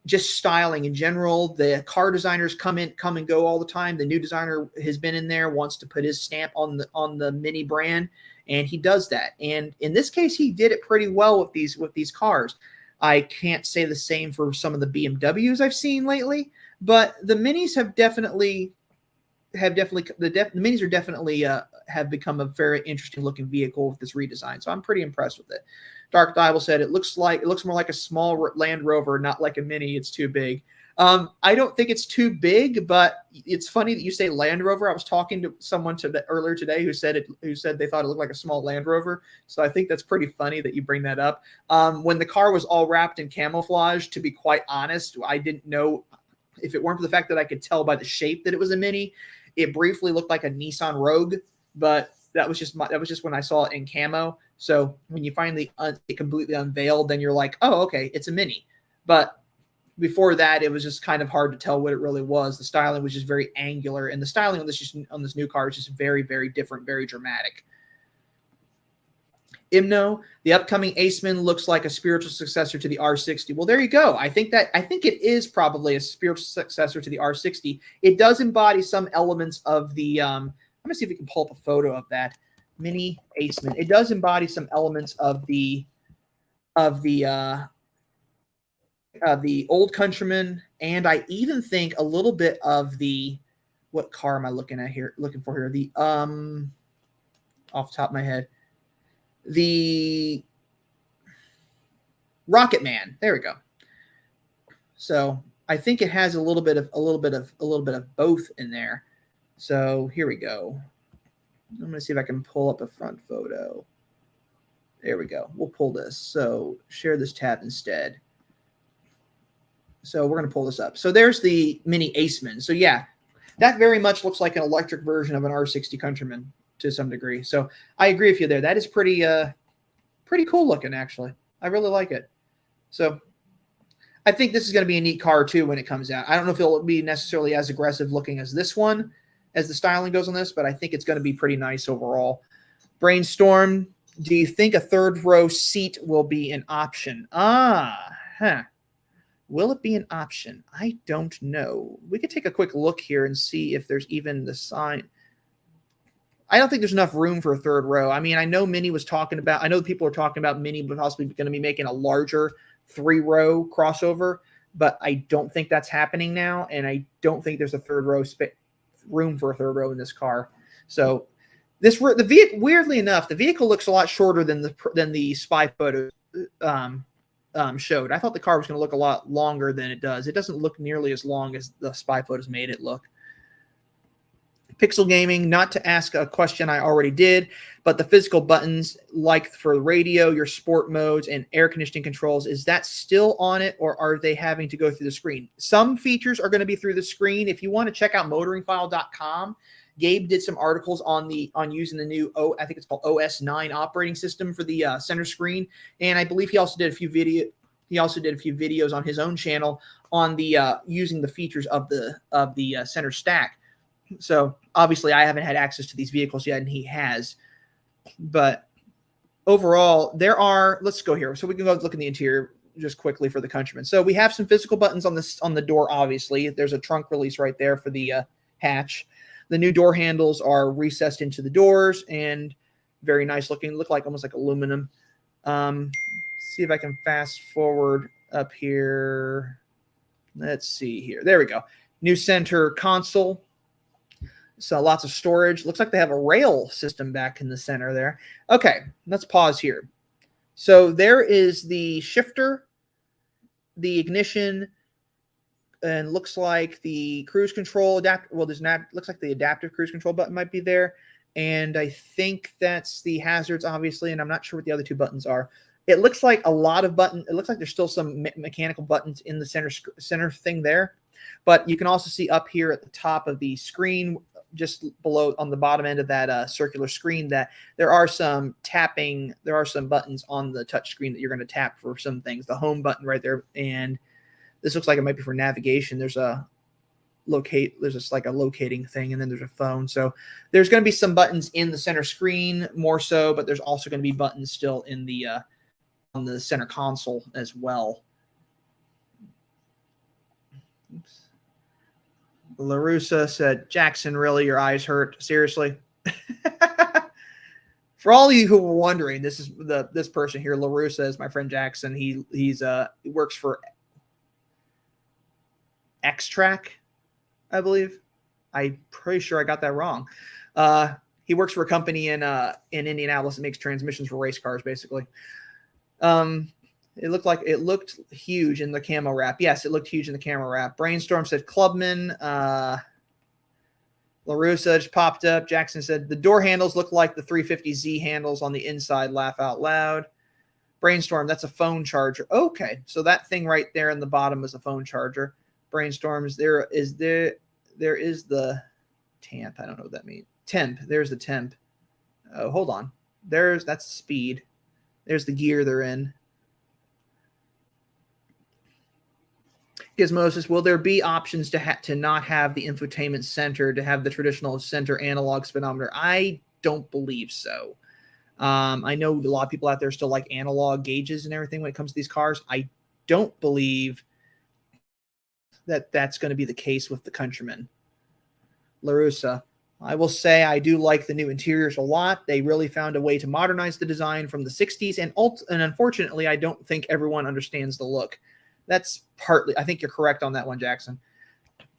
just styling in general. The car designers come and go all the time. The new designer has been in there, wants to put his stamp on the Mini brand, and he does that. And in this case, he did it pretty well with these cars. I can't say the same for some of the BMWs I've seen lately, but the Minis have definitely have become a very interesting looking vehicle with this redesign. So I'm pretty impressed with it. Dark Dival said it looks more like a small Land Rover, not like a Mini. It's too big. I don't think it's too big, but it's funny that you say Land Rover. I was talking to someone earlier today who said they thought it looked like a small Land Rover. So I think that's pretty funny that you bring that up. When the car was all wrapped in camouflage, to be quite honest, I didn't know, if it weren't for the fact that I could tell by the shape that it was a Mini. It briefly looked like a Nissan Rogue, but that was just when I saw it in camo. So when you finally it completely unveiled, then you're like, oh, okay, it's a Mini. But before that, it was just kind of hard to tell what it really was. The styling was just very angular, and the styling on this new car is just very, very different, very dramatic. Imno, the upcoming Aceman looks like a spiritual successor to the R60. Well, there you go. I think it is probably a spiritual successor to the R60. It does embody some elements of the let me see if we can pull up a photo of that Mini Aceman. It does embody some elements of the of the old Countryman, and I even think a little bit of the, what car am I looking at here? Looking for here, the off the top of my head, the Rocket Man. There we go. So I think it has a little bit of both in there. So here we go. I'm going to see if I can pull up a front photo. There we go. We'll pull this. So share this tab instead. So we're going to pull this up. So there's the Mini Aceman. So yeah, that very much looks like an electric version of an R60 Countryman to some degree. So I agree with you there. That is pretty cool looking, actually. I really like it. So I think this is going to be a neat car too when it comes out. I don't know if it'll be necessarily as aggressive looking as this one, as the styling goes on this, but I think it's going to be pretty nice overall. Brainstorm, do you think a third row seat will be an option? Will it be an option? I don't know. We could take a quick look here and see if there's even the sign. I don't think there's enough room for a third row. I mean, I know Mini was talking about, I know people are talking about Mini possibly going to be making a larger 3-row crossover, but I don't think that's happening now, and I don't think there's a third row room for a third row in this car. So the vehicle, weirdly enough, the vehicle looks a lot shorter than the spy photos showed. I thought the car was going to look a lot longer than it does. It doesn't look nearly as long as the spy photos made it look. Pixel Gaming, not to ask a question I already did, but the physical buttons, like for radio, your sport modes, and air conditioning controls, is that still on it, or are they having to go through the screen? Some features are going to be through the screen. If you want to check out motoringfile.com, Gabe did some articles on using the new, I think it's called OS 9 operating system for the center screen, and I believe he also did a few videos on his own channel on the using the features of the center stack. So obviously I haven't had access to these vehicles yet, and he has. But overall, let's go here. So we can go look in the interior just quickly for the Countryman. So we have some physical buttons on the door, obviously. There's a trunk release right there for the hatch. The new door handles are recessed into the doors and very nice looking. Look like almost like aluminum. See if I can fast forward up here. Let's see here. There we go. New center console. So lots of storage. Looks like they have a rail system back in the center there. Okay, let's pause here. So there is the shifter, the ignition, and looks like the cruise control looks like the adaptive cruise control button might be there. And I think that's the hazards, obviously, and I'm not sure what the other two buttons are. It looks like a lot of buttons. It looks like there's still some mechanical buttons in the center thing there. But you can also see up here at the top of the screen, just below on the bottom end of that circular screen, that there are some buttons on the touch screen that you're going to tap for some things. The home button right there, and this looks like it might be for navigation. There's just like a locating thing, and then there's a phone. So there's going to be some buttons in the center screen more so, but there's also going to be buttons still in the on the center console as well. Oops. LaRussa said, Jackson, really, your eyes hurt? Seriously? For all of you who were wondering, this person here, LaRussa, is my friend Jackson. He works for X-Track, I believe. I'm pretty sure I got that wrong. He works for a company in Indianapolis that makes transmissions for race cars, basically. It looked huge in the camo wrap. Yes, it looked huge in the camo wrap. Brainstorm said Clubman. LaRussa just popped up. Jackson said the door handles look like the 350Z handles on the inside. Laugh out loud. Brainstorm, that's a phone charger. Okay, so that thing right there in the bottom is a phone charger. Brainstorms, there is the tamp. I don't know what that means. Temp. There's the temp. Oh, hold on. That's speed. There's the gear they're in. Gizmosis, will there be options to not have the infotainment center, to have the traditional center analog speedometer? I don't believe so. I know a lot of people out there still like analog gauges and everything when it comes to these cars. I don't believe that that's going to be the case with the Countryman. LaRussa, I will say I do like the new interiors a lot. They really found a way to modernize the design from the 60s, and unfortunately, I don't think everyone understands the look. That's partly, I think you're correct on that one, Jackson.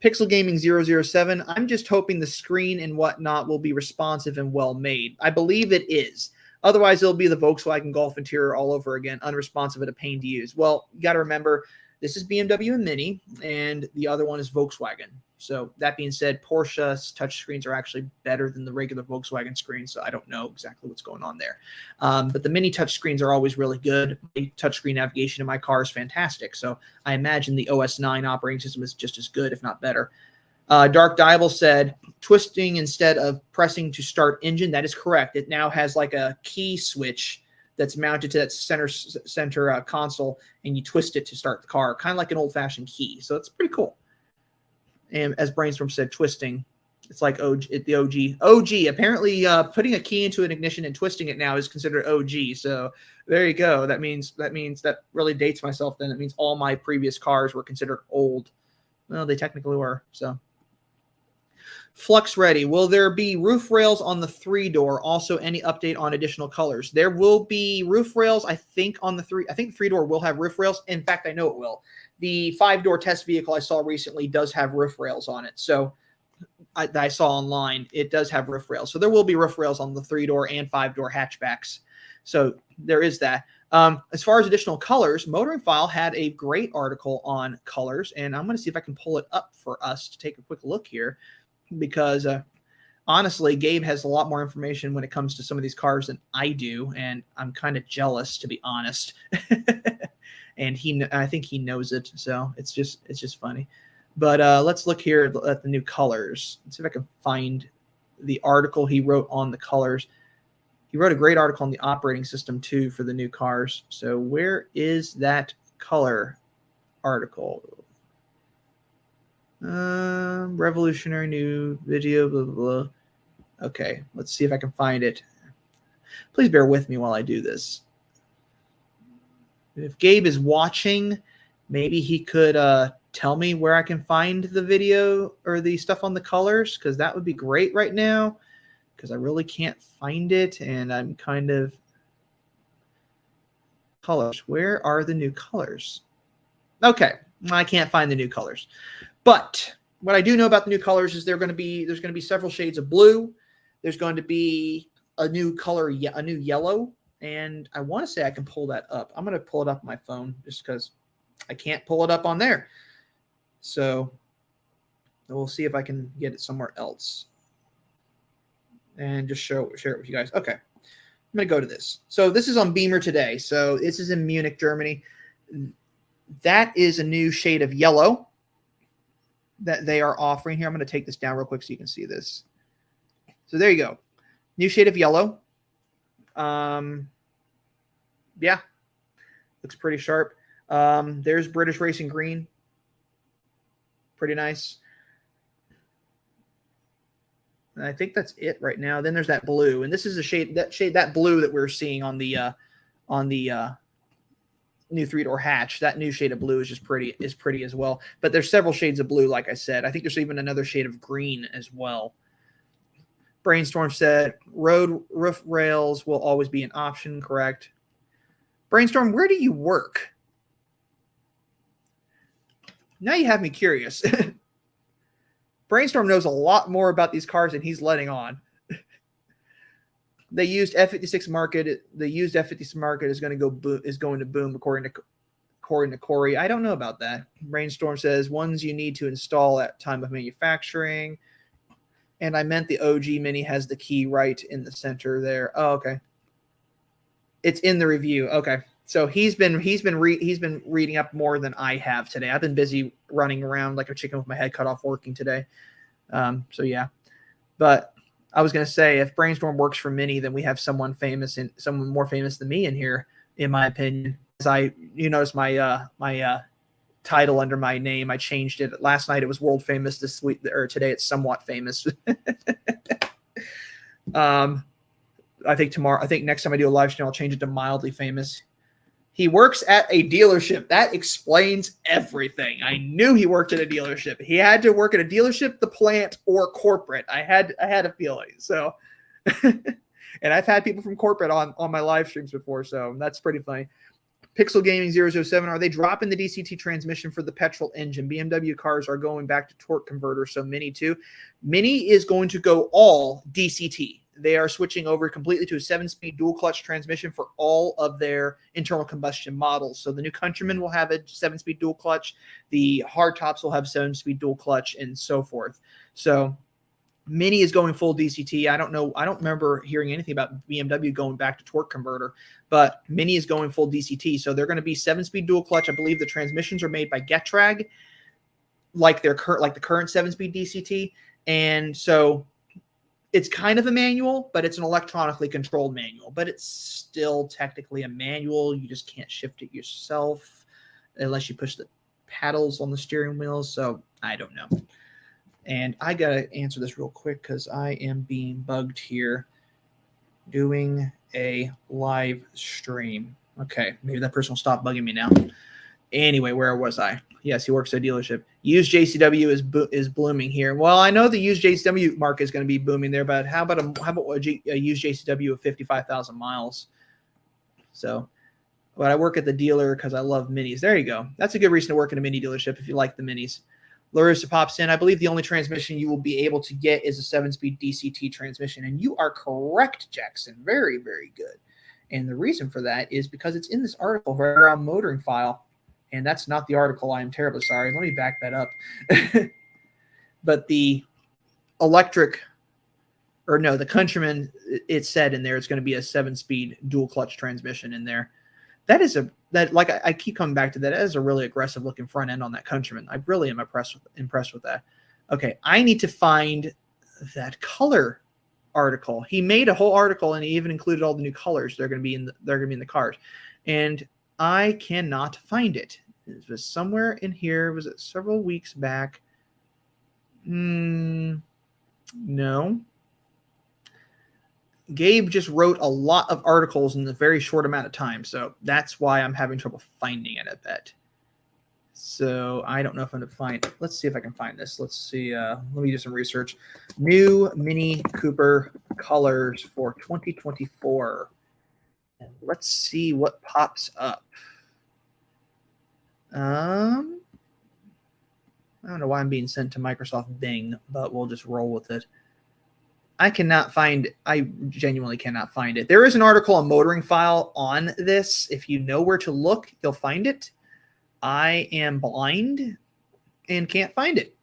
Pixel Gaming 007, I'm just hoping the screen and whatnot will be responsive and well made. I believe it is. Otherwise, it'll be the Volkswagen Golf interior all over again, unresponsive and a pain to use. Well, you got to remember, this is BMW and Mini, and the other one is Volkswagen. So that being said, Porsche's touchscreens are actually better than the regular Volkswagen screens, so I don't know exactly what's going on there. But the Mini touchscreens are always really good. The touchscreen navigation in my car is fantastic, so I imagine the OS 9 operating system is just as good, if not better. Dark Diable said, twisting instead of pressing to start engine. That is correct. It now has like a key switch that's mounted to that center console, and you twist it to start the car, kind of like an old-fashioned key. So it's pretty cool. And as Brainstorm said, twisting, it's like the OG. OG, apparently putting a key into an ignition and twisting it now is considered OG. So there you go. That means that really dates myself then. It means all my previous cars were considered old. Well, they technically were, so. Flux Ready, will there be roof rails on the 3-door? Also, any update on additional colors? There will be roof rails, I think, on the 3. I think the 3-door will have roof rails. In fact, I know it will. The 5-door test vehicle I saw recently does have roof rails on it. So I saw online, it does have roof rails. So there will be roof rails on the 3-door and 5-door hatchbacks. So there is that. As far as additional colors, Motoring File had a great article on colors, and I'm going to see if I can pull it up for us to take a quick look here, because honestly, Gabe has a lot more information when it comes to some of these cars than I do, and I'm kind of jealous, to be honest. And I think he knows it, so it's just funny. But let's look here at the new colors. Let's see if I can find the article he wrote on the colors. He wrote a great article on the operating system too for the new cars. So where is that color article? Revolutionary new video, blah, blah, blah. Okay, let's see if I can find it. Please bear with me while I do this. If Gabe is watching, maybe he could tell me where I can find the video or the stuff on the colors, because that would be great right now, because I really can't find it, and I'm kind of... Colors. Where are the new colors? Okay, I can't find the new colors. But what I do know about the new colors is there's going to be several shades of blue. There's going to be a new color, a new yellow. And I want to say I can pull that up. I'm going to pull it up on my phone just because I can't pull it up on there. So we'll see if I can get it somewhere else. And just share it with you guys. Okay. I'm going to go to this. So this is on Beamer today. So this is in Munich, Germany. That is a new shade of yellow that they are offering here. I'm going to take this down real quick so you can see this. So there you go. New shade of yellow. Yeah, looks pretty sharp. There's British Racing Green. Pretty nice. And I think that's it right now. Then there's that blue, and this is that blue that we're seeing on the new 3-door hatch. That new shade of blue is just pretty as well. But there's several shades of blue, like I said. I think there's even another shade of green as well. Brainstorm said road roof rails will always be an option, correct? Brainstorm, where do you work? Now you have me curious. Brainstorm knows a lot more about these cars than he's letting on. The used F56 market, is going to boom according to Corey. I don't know about that. Brainstorm says ones you need to install at time of manufacturing. And I meant the OG Mini has the key right in the center there. Oh, okay. It's in the review. Okay. So he's been reading up more than I have today. I've been busy running around like a chicken with my head cut off working today. So yeah. But I was going to say, if Brainstorm works for Mini, then we have someone more famous than me in here, in my opinion. As you notice my title under my name, I changed it. Last night it was world famous. Today it's somewhat famous. I think next time I do a live stream, I'll change it to mildly famous. He works at a dealership. That explains everything. I knew he worked at a dealership. He had to work at a dealership, the plant, or corporate. I had a feeling. So, and I've had people from corporate on my live streams before, so that's pretty funny. Pixel Gaming 007, are they dropping the DCT transmission for the petrol engine? BMW cars are going back to torque converter, so Mini too. Mini is going to go all DCT. They are switching over completely to a 7-speed dual clutch transmission for all of their internal combustion models. So the new Countryman will have a 7-speed dual clutch. The hardtops will have 7-speed dual clutch and so forth. So Mini is going full DCT. I don't know. I don't remember hearing anything about BMW going back to torque converter, but Mini is going full DCT. So they're going to be 7-speed dual clutch. I believe the transmissions are made by Getrag, like the current 7-speed DCT. And so it's kind of a manual, but it's an electronically controlled manual, but it's still technically a manual. You just can't shift it yourself unless you push the paddles on the steering wheel. So I don't know. And I got to answer this real quick because I am being bugged here doing a live stream. Okay, maybe that person will stop bugging me now. Anyway, where was I? Yes, he works at a dealership. Used JCW is blooming here. Well, I know the used JCW market is going to be booming there, but how about a used JCW of 55,000 miles? So, but I work at the dealer because I love minis. There you go. That's a good reason to work in a mini dealership if you like the minis. Larissa pops in. I believe the only transmission you will be able to get is a 7-speed DCT transmission. And you are correct, Jackson. Very, very good. And the reason for that is because it's in this article right around motoring file. And that's not the article. I am terribly sorry. Let me back that up. But the electric, or no, the Countryman, it said in there it's going to be a 7-speed dual clutch transmission in there. That is like I keep coming back to that. That is a really aggressive looking front end on that Countryman. I really am impressed with that. Okay, I need to find that color article. He made a whole article and he even included all the new colors they're going to be in the cars, and I cannot find it. It was somewhere in here. Was it several weeks back? No. Gabe just wrote a lot of articles in a very short amount of time, so that's why I'm having trouble finding it, I bet. So I don't know if I'm going to find it. Let's see if I can find this. Let's see. Let me do some research. New Mini Cooper colors for 2024. And let's see what pops up. I don't know why I'm being sent to Microsoft Bing, but we'll just roll with it. I cannot find – I genuinely cannot find it. There is an article on Motoring File on this. If you know where to look, you'll find it. I am blind and can't find it.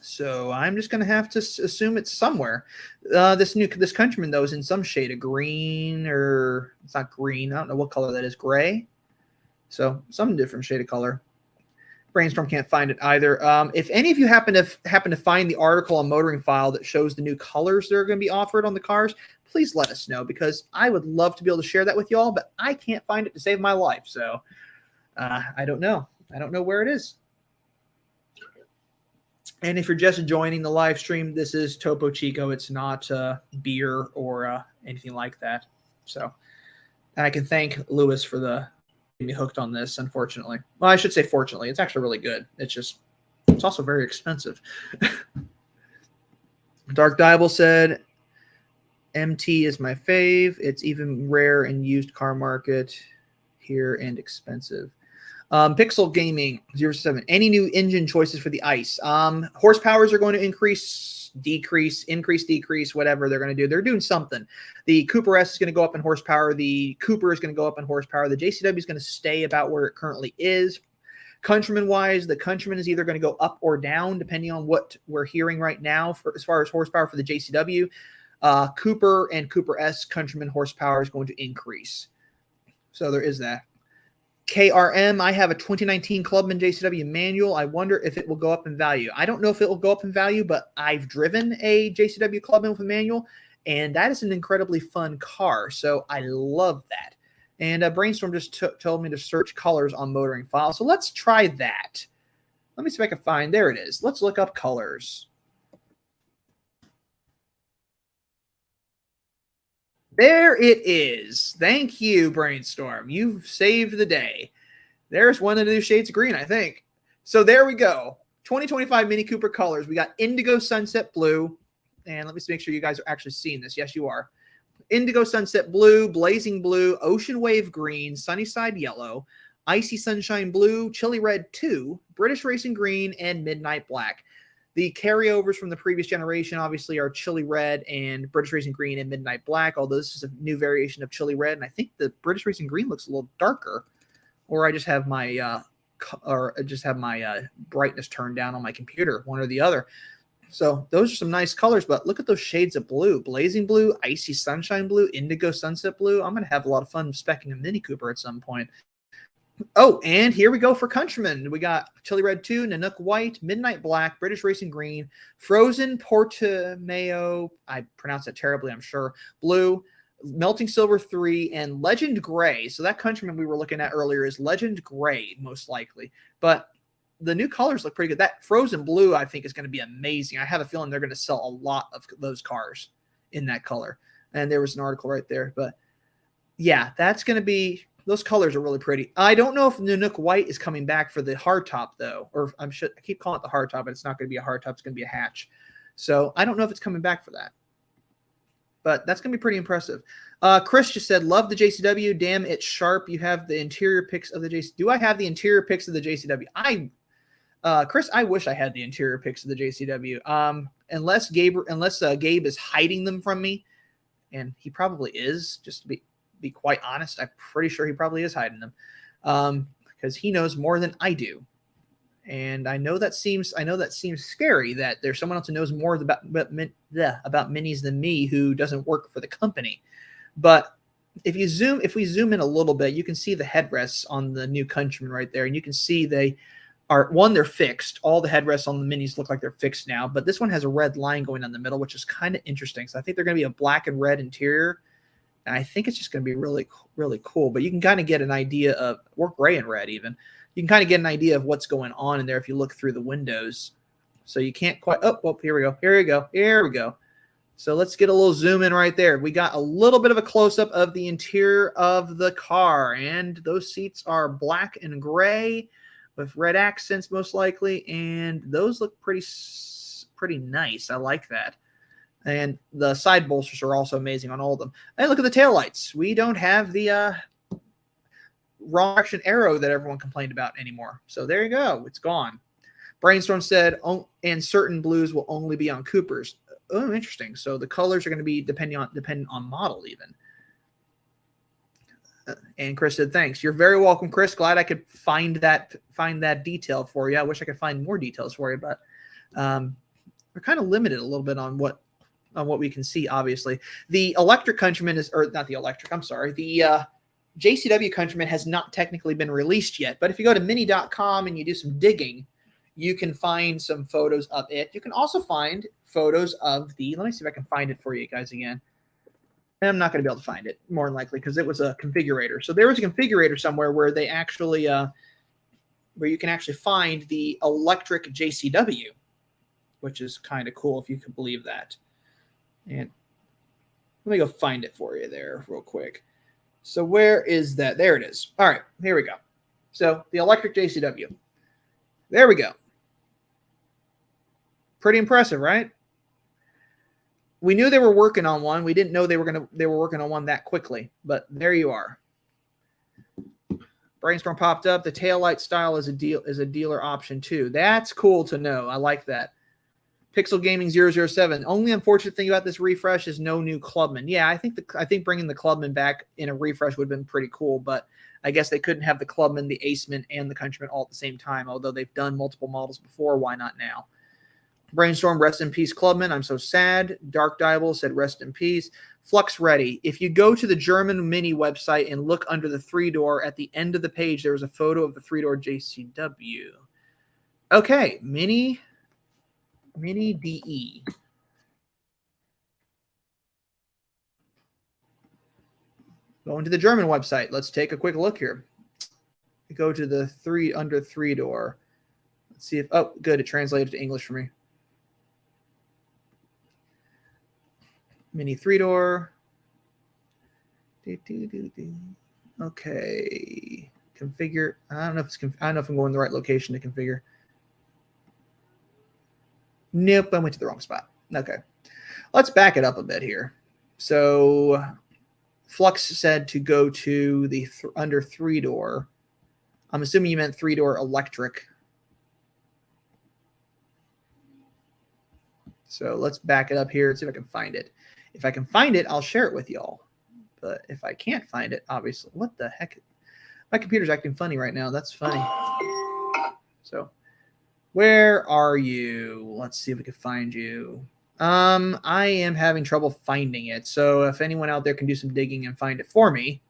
So I'm just going to have to assume it's somewhere. This Countryman, though, is in some shade of green, or it's not green. I don't know what color that is. Gray. So some different shade of color. Brainstorm can't find it either. If any of you happen to find the article on Motoring File that shows the new colors that are going to be offered on the cars, please let us know, because I would love to be able to share that with you all, but I can't find it to save my life. So I don't know. I don't know where it is. And if you're just joining the live stream, this is Topo Chico. It's not beer or anything like that. So, and I can thank Lewis for getting me hooked on this, unfortunately. Well, I should say fortunately. It's actually really good. It's also very expensive. Dark Diable said, MT is my fave. It's even rare in used car market here and expensive. Pixel Gaming 07. Any new engine choices for the ICE? Horsepowers are going to increase, decrease, whatever they're going to do. They're doing something. The Cooper S is going to go up in horsepower. The Cooper is going to go up in horsepower. The JCW is going to stay about where it currently is. Countryman-wise, the Countryman is either going to go up or down, depending on what we're hearing right now as far as horsepower for the JCW. Cooper and Cooper S Countryman horsepower is going to increase. So there is that. KRM, I have a 2019 Clubman JCW manual. I wonder if it will go up in value. I don't know if it will go up in value, but I've driven a JCW Clubman with a manual, and that is an incredibly fun car. So I love that. And Brainstorm just told me to search colors on Motoring File. So let's try that. Let me see if I can find. There it is. Let's look up colors. There it is. Thank you, Brainstorm. You've saved the day. There's one of the new shades of green, I think. So there we go. 2025 Mini Cooper colors. We got Indigo Sunset Blue. And let me make sure you guys are actually seeing this. Yes, you are. Indigo Sunset Blue, Blazing Blue, Ocean Wave Green, Sunnyside Yellow, Icy Sunshine Blue, Chili Red 2, British Racing Green, and Midnight Black. The carryovers from the previous generation obviously are Chili Red and British Racing Green and Midnight Black, although this is a new variation of Chili Red, and I think the British Racing Green looks a little darker. Or I just have my brightness turned down on my computer, one or the other. So those are some nice colors, but look at those shades of blue. Blazing Blue, Icy Sunshine Blue, Indigo Sunset Blue. I'm going to have a lot of fun specking a Mini Cooper at some point. Oh, and here we go for Countryman. We got Chili Red 2, Nanook White, Midnight Black, British Racing Green, Frozen Portimao, I pronounced that terribly, I'm sure, Blue, Melting Silver 3, and Legend Gray. So that Countryman we were looking at earlier is Legend Gray, most likely. But the new colors look pretty good. That Frozen Blue, I think, is going to be amazing. I have a feeling they're going to sell a lot of those cars in that color. And there was an article right there. But yeah, that's going to be, those colors are really pretty. I don't know if Nanook White is coming back for the hardtop, though. Or I keep calling it the hardtop, but it's not going to be a hardtop. It's going to be a hatch. So I don't know if it's coming back for that. But that's going to be pretty impressive. Chris just said, love the JCW. Damn, it's sharp. You have the interior pics of the JCW. Do I have the interior pics of the JCW? Chris, I wish I had the interior pics of the JCW. Unless Gabe is hiding them from me, and he probably is, just to be quite honest, I'm pretty sure he probably is hiding them, because he knows more than I do. And I know that seems scary that there's someone else who knows more about minis than me who doesn't work for the company. But if we zoom in a little bit, you can see the headrests on the new Countryman right there, and you can see they're fixed. All the headrests on the minis look like they're fixed now, but this one has a red line going down the middle, which is kind of interesting. So I think they're going to be a black and red interior, and I think it's just going to be really, really cool. But you can kind of get an idea of, or gray and red even. You can kind of get an idea of what's going on in there if you look through the windows. So you can't quite, here we go. So let's get a little zoom in right there. We got a little bit of a close-up of the interior of the car, and those seats are black and gray with red accents most likely, and those look pretty nice. I like that. And the side bolsters are also amazing on all of them. And look at the taillights. We don't have the wrong action arrow that everyone complained about anymore. So there you go. It's gone. Brainstorm said, and certain blues will only be on Coopers. Oh, interesting. So the colors are going to be dependent on model even. And Chris said, thanks. You're very welcome, Chris. Glad I could find that detail for you. I wish I could find more details for you, but we're kind of limited a little bit on what we can see, obviously. The electric Countryman the JCW Countryman has not technically been released yet, but if you go to mini.com and you do some digging, you can find some photos of it. You can also find photos of let me see if I can find it for you guys again. And I'm not going to be able to find it, more than likely, because it was a configurator. So there was a configurator somewhere where they actually, where you can actually find the electric JCW, which is kind of cool if you can believe that. And let me go find it for you there real quick. So where is that? There it is. All right, here we go. So the electric JCW. There we go. Pretty impressive, right? We knew they were working on one. We didn't know they were working on one that quickly, but there you are. Brainstorm popped up. The taillight style is a dealer option too. That's cool to know. I like that. Pixel Gaming 007. Only unfortunate thing about this refresh is no new Clubman. Yeah, I think bringing the Clubman back in a refresh would have been pretty cool, but I guess they couldn't have the Clubman, the Aceman, and the Countryman all at the same time. Although they've done multiple models before, why not now? Brainstorm, rest in peace, Clubman. I'm so sad. Dark Diable said rest in peace. Flux Ready. If you go to the German Mini website and look under the 3-door, at the end of the page, there was a photo of the 3-door JCW. Okay, Mini DE. Going to the German website. Let's take a quick look here. Go to the under 3-door. Let's see if, oh, good. It translated to English for me. Mini 3-door. Okay. Configure. I don't know if I'm going to the right location to configure. Nope, I went to the wrong spot. Okay. Let's back it up a bit here. So Flux said to go to the under 3-door. I'm assuming you meant 3-door electric. So let's back it up here and see if I can find it. If I can find it, I'll share it with y'all. But if I can't find it, obviously, what the heck? My computer's acting funny right now. That's funny. So where are you? Let's see if we can find you. I am having trouble finding it. So if anyone out there can do some digging and find it for me,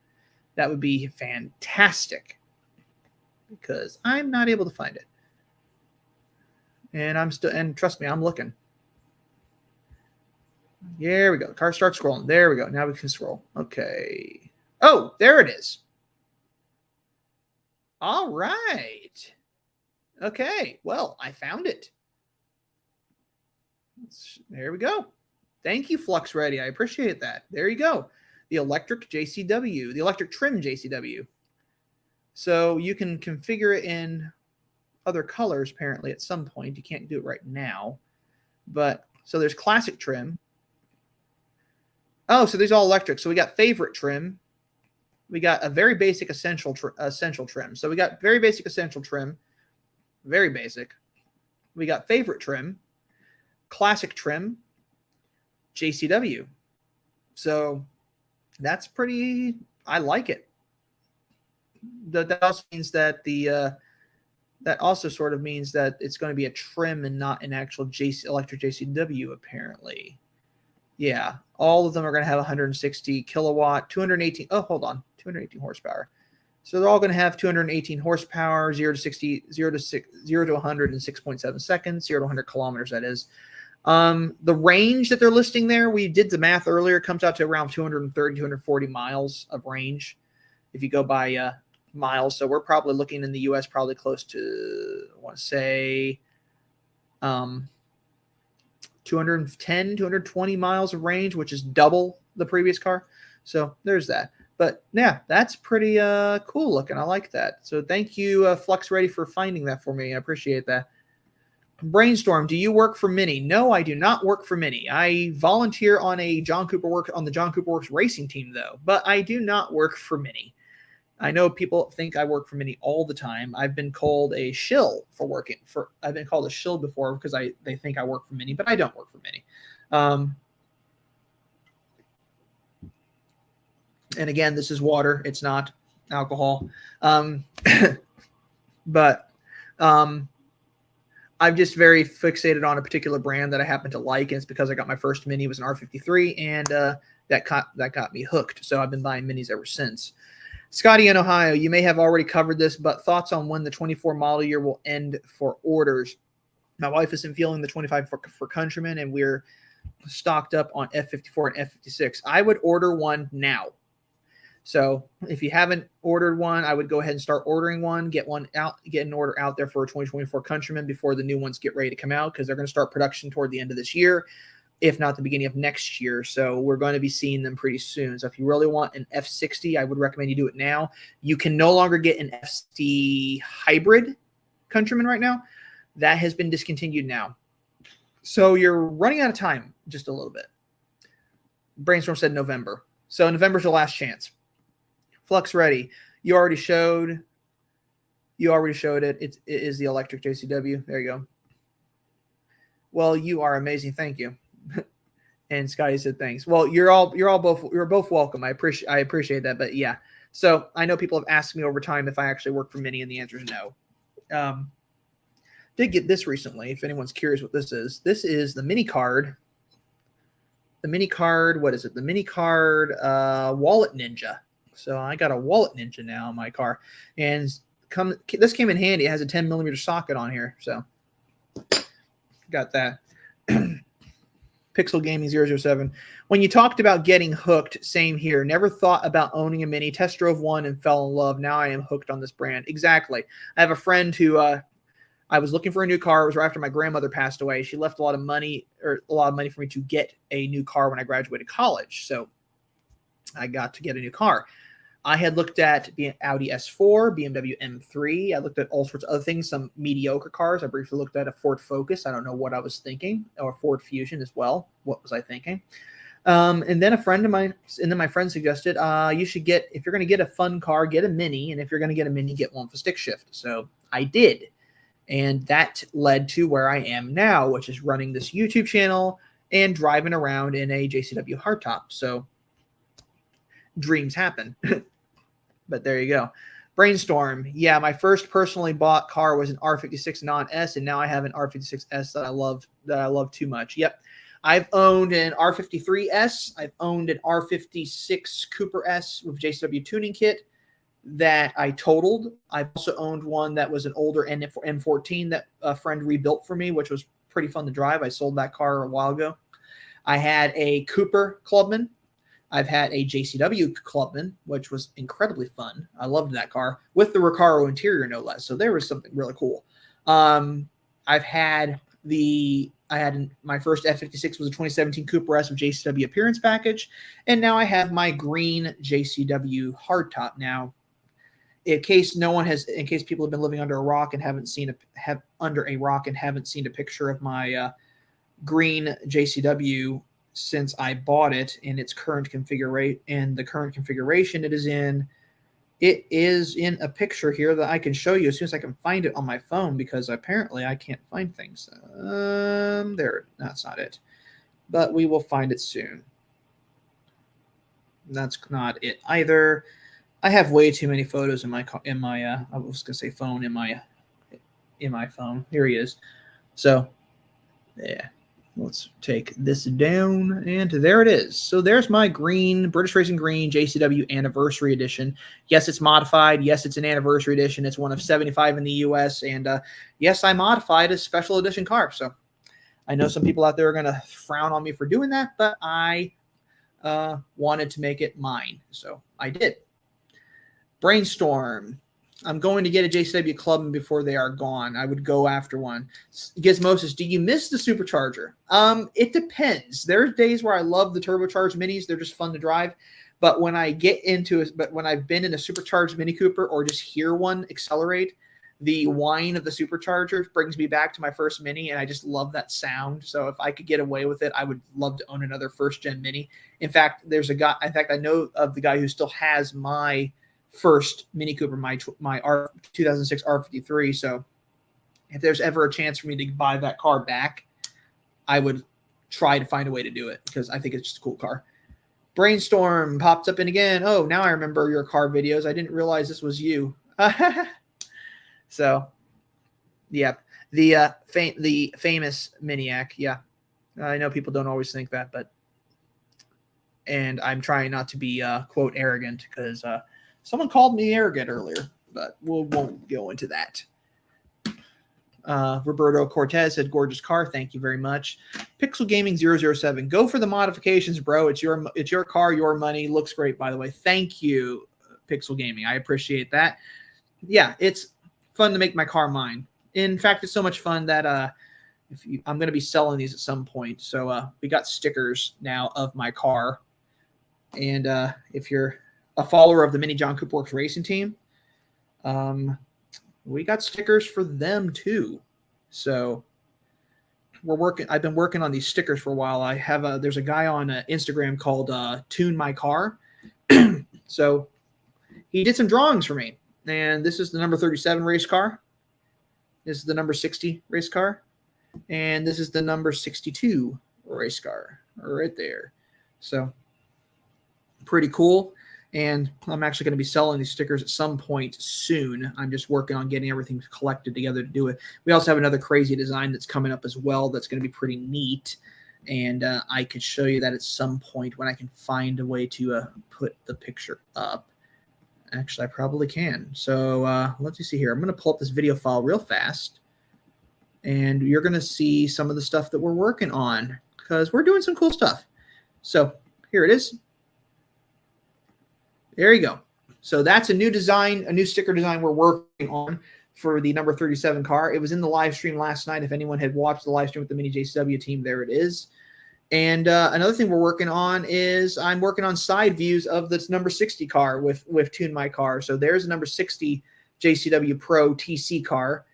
that would be fantastic. Because I'm not able to find it. And trust me, I'm looking. There we go. The car starts scrolling. There we go. Now we can scroll. Okay. Oh, there it is. All right. Okay. Well, I found it. There we go. Thank you, Flux Ready. I appreciate that. There you go. The electric JCW, the electric trim JCW. So you can configure it in other colors, apparently, at some point. You can't do it right now. But so there's classic trim. Oh, so there's all electric. So we got favorite trim. We got a very basic essential trim. So we got very basic essential trim. Very basic. We got favorite trim. Classic trim. JCW. So that's pretty, I like it. That also means that that also sort of means that it's going to be a trim and not an actual electric JCW, apparently. Yeah, all of them are going to have 160 kilowatt, 218. Oh, hold on, 218 horsepower. So they're all going to have 218 horsepower, 0 to 100 in 6.7 seconds, 0 to 100 kilometers. That is. The range that they're listing there, we did the math earlier, comes out to around 230, 240 miles of range if you go by miles. So we're probably looking in the U.S. probably close to, I want to say, 210, 220 miles of range, which is double the previous car. So there's that. But yeah, that's pretty cool looking. I like that. So thank you, Flux Ready, for finding that for me. I appreciate that. Brainstorm, do you work for Mini? No, I do not work for Mini. I volunteer on the John Cooper Works racing team, though, but I do not work for Mini. I know people think I work for Mini all the time. I've been called a shill for working for. I've been called a shill before because they think I work for Mini, but I don't work for Mini. And again, this is water; it's not alcohol. But I'm just very fixated on a particular brand that I happen to like, and it's because I got my first Mini, it was an R53, and that got me hooked. So I've been buying Minis ever since. Scotty in Ohio, you may have already covered this, but thoughts on when the 24 model year will end for orders? My wife isn't feeling the 25 for Countryman, and we're stocked up on F54 and F56. I would order one now. So if you haven't ordered one, I would go ahead and start ordering one, get an order out there for a 2024 Countryman before the new ones get ready to come out, because they're going to start production toward the end of this year, if not the beginning of next year. So we're going to be seeing them pretty soon. So if you really want an F60, I would recommend you do it now. You can no longer get an F60 hybrid Countryman right now. That has been discontinued now. So you're running out of time just a little bit. Brainstorm said November. So November's your last chance. Flux Ready, you already showed it. It is the electric JCW. There you go. Well, you are amazing. Thank you. And Scotty said thanks. Well, you're both welcome. I appreciate that. But yeah, so I know people have asked me over time if I actually work for Mini, and the answer is no. Did get this recently. If anyone's curious what this is the Mini Card. The Mini Card. What is it? The Mini Card Wallet Ninja. So I got a Wallet Ninja now in my car, and this came in handy. It has a 10mm socket on here, so got that. Pixel Gaming 007. When you talked about getting hooked, same here. Never thought about owning a Mini. Test drove one and fell in love. Now I am hooked on this brand. Exactly. I have a friend who I was looking for a new car. It was right after my grandmother passed away. She left a lot of money for me to get a new car when I graduated college. So I got to get a new car. I had looked at Audi S4, BMW M3. I looked at all sorts of other things, some mediocre cars. I briefly looked at a Ford Focus. I don't know what I was thinking, or Ford Fusion as well. What was I thinking? And then a friend of mine, and then my friend suggested, you should get, if you're going to get a fun car, get a Mini. And if you're going to get a Mini, get one with a stick shift. So I did. And that led to where I am now, which is running this YouTube channel and driving around in a JCW hardtop. So dreams happen. But there you go. Brainstorm. Yeah, my first personally bought car was an R56 non-S, and now I have an R56S that I love too much. Yep. I've owned an R53S. I've owned an R56 Cooper S with JCW tuning kit that I totaled. I've also owned one that was an older M14 that a friend rebuilt for me, which was pretty fun to drive. I sold that car a while ago. I had a Cooper Clubman. I've had a JCW Clubman, which was incredibly fun. I loved that car with the Recaro interior, no less. So there was something really cool. My first F56 was a 2017 Cooper S with JCW appearance package, and now I have my green JCW hardtop. Now, in case people have been living under a rock and haven't seen a picture of my green JCW since I bought it in its current configuration, and the current configuration it is in a picture here that I can show you as soon as I can find it on my phone, because apparently I can't find things. There, that's not it, but we will find it soon. That's not it either. I have way too many photos in my I was gonna say phone in my phone. Here he is. So yeah. Let's take this down, and there it is. So there's my green, British Racing Green JCW Anniversary Edition. Yes, it's modified. Yes, it's an Anniversary Edition. It's one of 75 in the U.S., and yes, I modified a special edition car. So I know some people out there are going to frown on me for doing that, but I wanted to make it mine, so I did. Brainstorm. I'm going to get a JCW Clubman before they are gone. I would go after one. Gizmo says, do you miss the supercharger? It depends. There's days where I love the turbocharged minis. They're just fun to drive. But when I've been in a supercharged Mini Cooper or just hear one accelerate, the whine of the supercharger brings me back to my first Mini, and I just love that sound. So if I could get away with it, I would love to own another first-gen Mini. In fact, I know of the guy who still has my first Mini Cooper, my 2006 R53. So if there's ever a chance for me to buy that car back, I would try to find a way to do it, because I think it's just a cool car. Brainstorm pops up in again. Oh, now I remember your car videos. I didn't realize this was you. So, yeah, the famous Miniac. Yeah, I know people don't always think that, and I'm trying not to be quote arrogant, because someone called me arrogant earlier, but we won't go into that. Roberto Cortez said, gorgeous car. Thank you very much. Pixel Gaming 007. Go for the modifications, bro. It's your car, your money. Looks great, by the way. Thank you, Pixel Gaming. I appreciate that. Yeah, it's fun to make my car mine. In fact, it's so much fun that I'm going to be selling these at some point. So we got stickers now of my car. And if you're a follower of the Mini John Cooper Works Racing Team, we got stickers for them too. So I've been working on these stickers for a while. There's a guy on Instagram called Tune My Car. So he did some drawings for me. And this is the number 37 race car. This is the number 60 race car. And this is the number 62 race car right there. So pretty cool. And I'm actually going to be selling these stickers at some point soon. I'm just working on getting everything collected together to do it. We also have another crazy design that's coming up as well that's going to be pretty neat. And I could show you that at some point when I can find a way to put the picture up. Actually, I probably can. So let's see here. I'm going to pull up this video file real fast. And you're going to see some of the stuff that we're working on, because we're doing some cool stuff. So here it is. There you go. So that's a new design, a new sticker design we're working on for the number 37 car. It was in the live stream last night. If anyone had watched the live stream with the Mini JCW team, there it is. And another thing we're working on is I'm working on side views of this number 60 car with Tune My Car. So there's a number 60 JCW Pro TC car,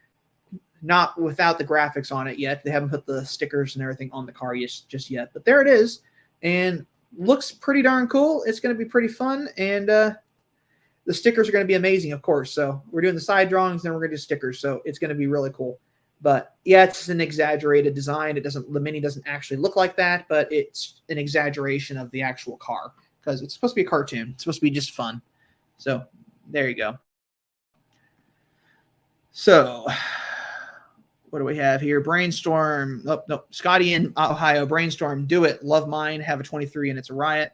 not without the graphics on it yet. They haven't put the stickers and everything on the car just yet, but there it is, and looks pretty darn cool. It's going to be pretty fun, and the stickers are going to be amazing, of course. So we're doing the side drawings, then we're going to do stickers, so it's going to be really cool. But yeah, it's an exaggerated design. The Mini doesn't actually look like that, but it's an exaggeration of the actual car because it's supposed to be a cartoon. It's supposed to be just fun. So there you go. So what do we have here? Brainstorm. Oh, no. Scotty in Ohio. Brainstorm. Do it. Love mine. Have a 23 and it's a riot.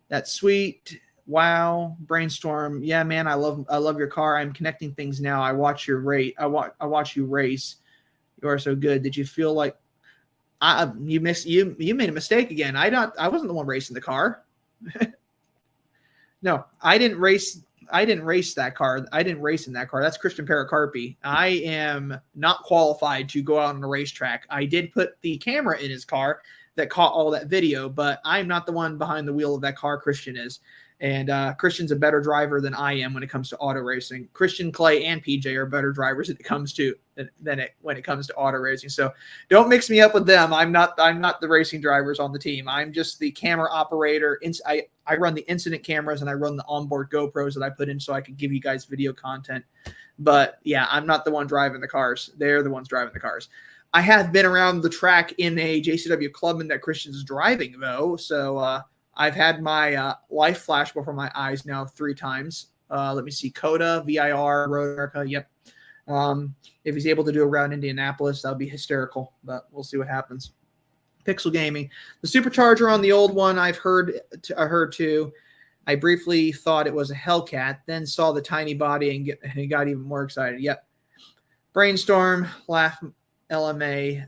That's sweet. Wow. Brainstorm. Yeah, man. I love your car. I'm connecting things now. I watch your rate. I watch you race. You are so good. Did you feel like you made a mistake again? I wasn't the one racing the car. No, I didn't race that car. I didn't race in that car. That's Christian Pericarpi. I am not qualified to go out on a racetrack. I did put the camera in his car that caught all that video, but I'm not the one behind the wheel of that car. Christian is. And Christian's a better driver than I am when it comes to auto racing. Christian, Clay, and PJ are better drivers when it comes to auto racing. So don't mix me up with them. I'm not the racing drivers on the team. I'm just the camera operator. I run the incident cameras and I run the onboard GoPros that I put in so I can give you guys video content. But yeah, I'm not the one driving the cars. They're the ones driving the cars. I have been around the track in a JCW Clubman that Christian's driving though. So I've had my life flash before my eyes now 3 times. Let me see. COTA, VIR, Road America. Yep. If he's able to do around Indianapolis, that'll be hysterical, but we'll see what happens. Pixel Gaming. The supercharger on the old one I've heard too. I briefly thought it was a Hellcat, then saw the tiny body and got even more excited. Yep. Brainstorm, Laugh, LMAOO,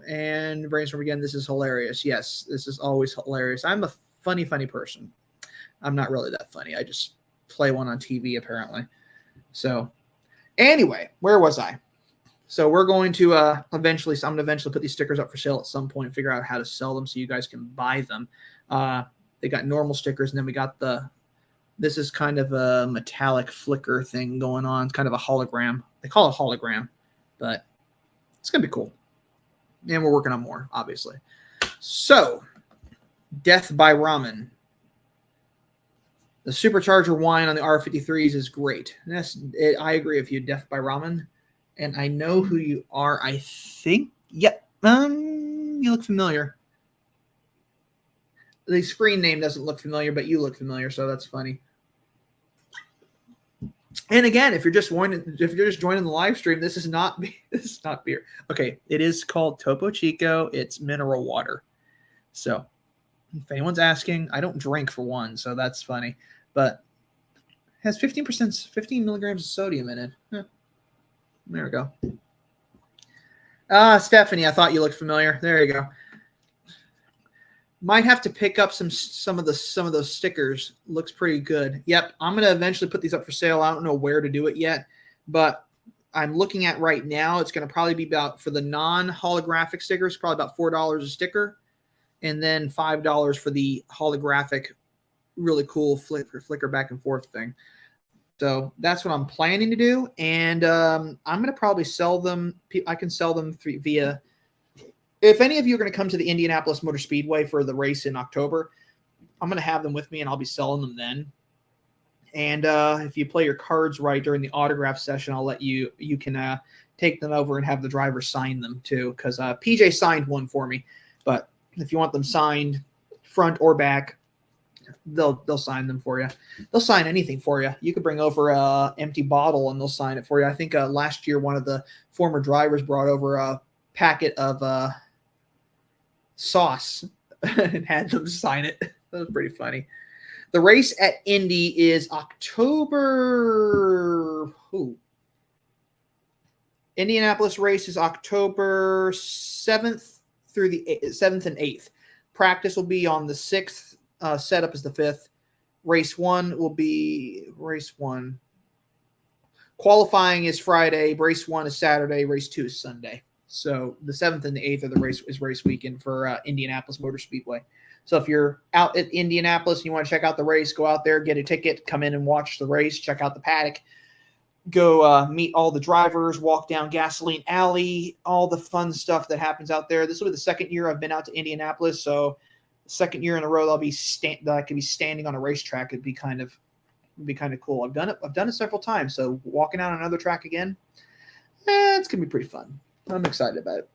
and Brainstorm again. This is hilarious. Yes, this is always hilarious. I'm a funny person. I'm not really that funny. I just play one on TV apparently. So anyway, where was I? So we're going to I'm going to eventually put these stickers up for sale at some point, figure out how to sell them so you guys can buy them. They got normal stickers, and then we got this is kind of a metallic flicker thing going on. It's kind of a hologram. They call it hologram, but it's going to be cool. And we're working on more, obviously. So, Death by Ramen. The supercharger wine on the R53s is great. I agree with you, Death by Ramen. And I know who you are, I think. Yep. You look familiar. The screen name doesn't look familiar, but you look familiar, so that's funny. And again, if you're just joining the live stream, this is not beer. Okay, it is called Topo Chico. It's mineral water. So, if anyone's asking, I don't drink for one, so that's funny. But it has 15 milligrams of sodium in it. There we go. Stephanie, I thought you looked familiar. There you go. Might have to pick up some of those stickers. Looks pretty good. Yep, I'm gonna eventually put these up for sale. I don't know where to do it yet, but I'm looking at right now. It's gonna probably be about, for the non-holographic stickers, probably about $4 a sticker, and then $5 for the holographic, really cool flicker back and forth thing. So that's what I'm planning to do, and I'm gonna probably sell them. I can sell them via. If any of you are going to come to the Indianapolis Motor Speedway for the race in October, I'm going to have them with me, and I'll be selling them then. And if you play your cards right during the autograph session, I'll let you can take them over and have the driver sign them too, because PJ signed one for me. But if you want them signed front or back, they'll sign them for you. They'll sign anything for you. You could bring over an empty bottle, and they'll sign it for you. I think last year one of the former drivers brought over a packet of sauce and had them sign it. That was pretty funny. The race at Indy is October. Indianapolis race is October 7th through the 7th and 8th. Practice will be on the 6th. Setup is the 5th. Race 1 will be race 1. Qualifying is Friday. Race 1 is Saturday. Race 2 is Sunday. So the 7th and the 8th are the race weekend for Indianapolis Motor Speedway. So if you're out at Indianapolis and you want to check out the race, go out there, get a ticket, come in and watch the race, check out the paddock, go meet all the drivers, walk down Gasoline Alley, all the fun stuff that happens out there. This will be the second year I've been out to Indianapolis, so second year in a row I could be standing on a racetrack. It'd be kind of cool. I've done it several times, so walking out on another track again, it's gonna be pretty fun. I'm excited about it.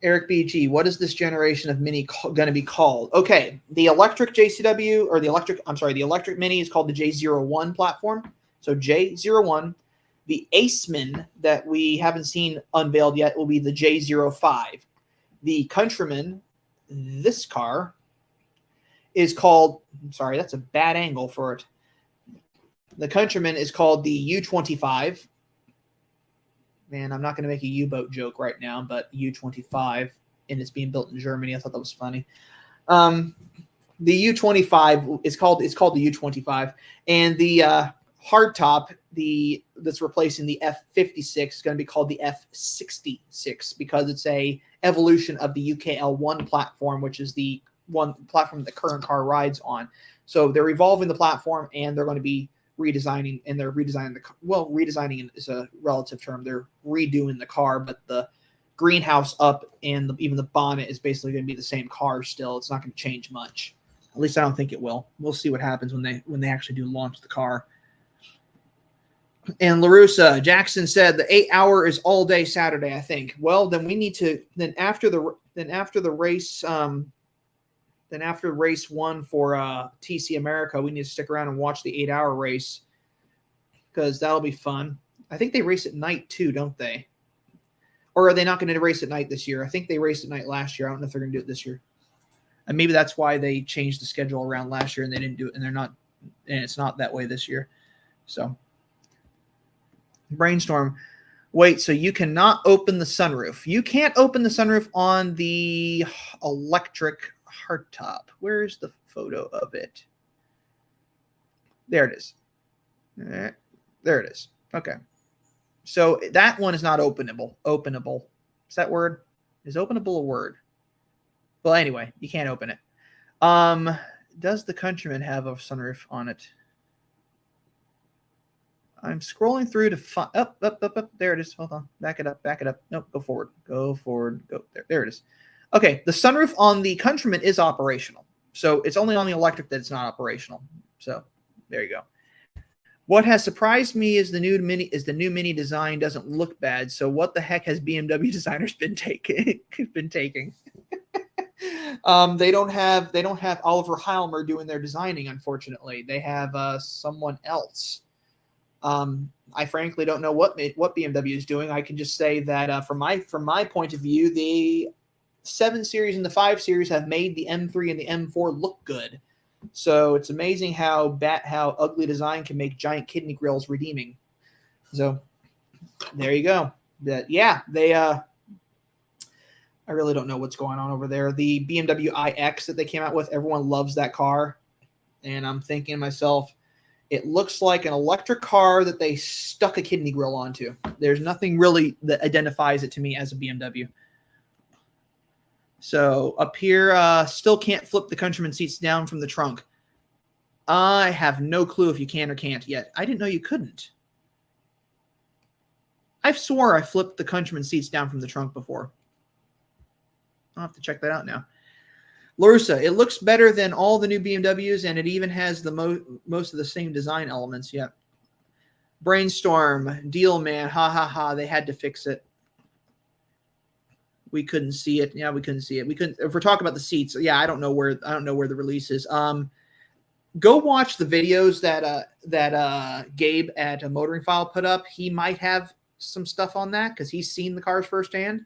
Eric BG, what is this generation of Mini going to be called? Okay, the electric JCW, or the electric Mini is called the J01 platform. So J01. The Aceman that we haven't seen unveiled yet will be the J05. The Countryman, this car, is called, sorry, that's a bad angle for it. The Countryman is called the U25. Man, I'm not going to make a U-boat joke right now, but U25, and it's being built in Germany. I thought that was funny. The U25 is called the U25, and the hardtop, that's replacing the F56, is going to be called the F66 because it's a evolution of the UKL1 platform, which is the one platform the current car rides on. So they're evolving the platform, and they're going to be redesigning, and they're redesigning redesigning is a relative term. They're redoing the car, but the greenhouse up and even the bonnet is basically going to be the same car still. It's not going to change much. At least I don't think it will. We'll see what happens when they actually do launch the car. And LaRussa Jackson said the 8-hour is all day Saturday, I think. Well, then we need to after race 1 for TC America, we need to stick around and watch the 8-hour race because that'll be fun. I think they race at night too, don't they? Or are they not going to race at night this year? I think they raced at night last year. I don't know if they're going to do it this year. And maybe that's why they changed the schedule around last year and they didn't do it, and it's not that way this year. So Brainstorm. Wait, so you cannot open the sunroof. You can't open the sunroof on the electric hardtop. Where's the photo of it? There it is. There it is. Okay. So that one is not openable. Openable. Is that word? Is openable a word? Well, anyway, you can't open it. Does the Countryman have a sunroof on it? I'm scrolling through to find up. There it is. Hold on. Back it up. Nope. Go forward. Go there. There it is. Okay. The sunroof on the Countryman is operational. So it's only on the electric that it's not operational. So there you go. What has surprised me is the new Mini design doesn't look bad. So what the heck has BMW designers been taking? They don't have Oliver Heilmer doing their designing, unfortunately. They have someone else. I frankly don't know what BMW is doing. I can just say that from my point of view, the 7 Series and the 5 Series have made the M3 and the M4 look good. So it's amazing how ugly design can make giant kidney grills redeeming. So there you go. I really don't know what's going on over there. The BMW iX that they came out with, everyone loves that car. And I'm thinking to myself, it looks like an electric car that they stuck a kidney grill onto. There's nothing really that identifies it to me as a BMW. So up here, still can't flip the Countryman seats down from the trunk. I have no clue if you can or can't yet. I didn't know you couldn't. I've swore I flipped the Countryman seats down from the trunk before. I'll have to check that out now. Larissa, it looks better than all the new BMWs, and it even has the most of the same design elements. Yeah. Brainstorm, deal man, ha ha ha. They had to fix it. We couldn't see it. Yeah, we couldn't see it. We couldn't. If we're talking about the seats, yeah, I don't know where the release is. Go watch the videos that Gabe at Motoring File put up. He might have some stuff on that because he's seen the cars firsthand.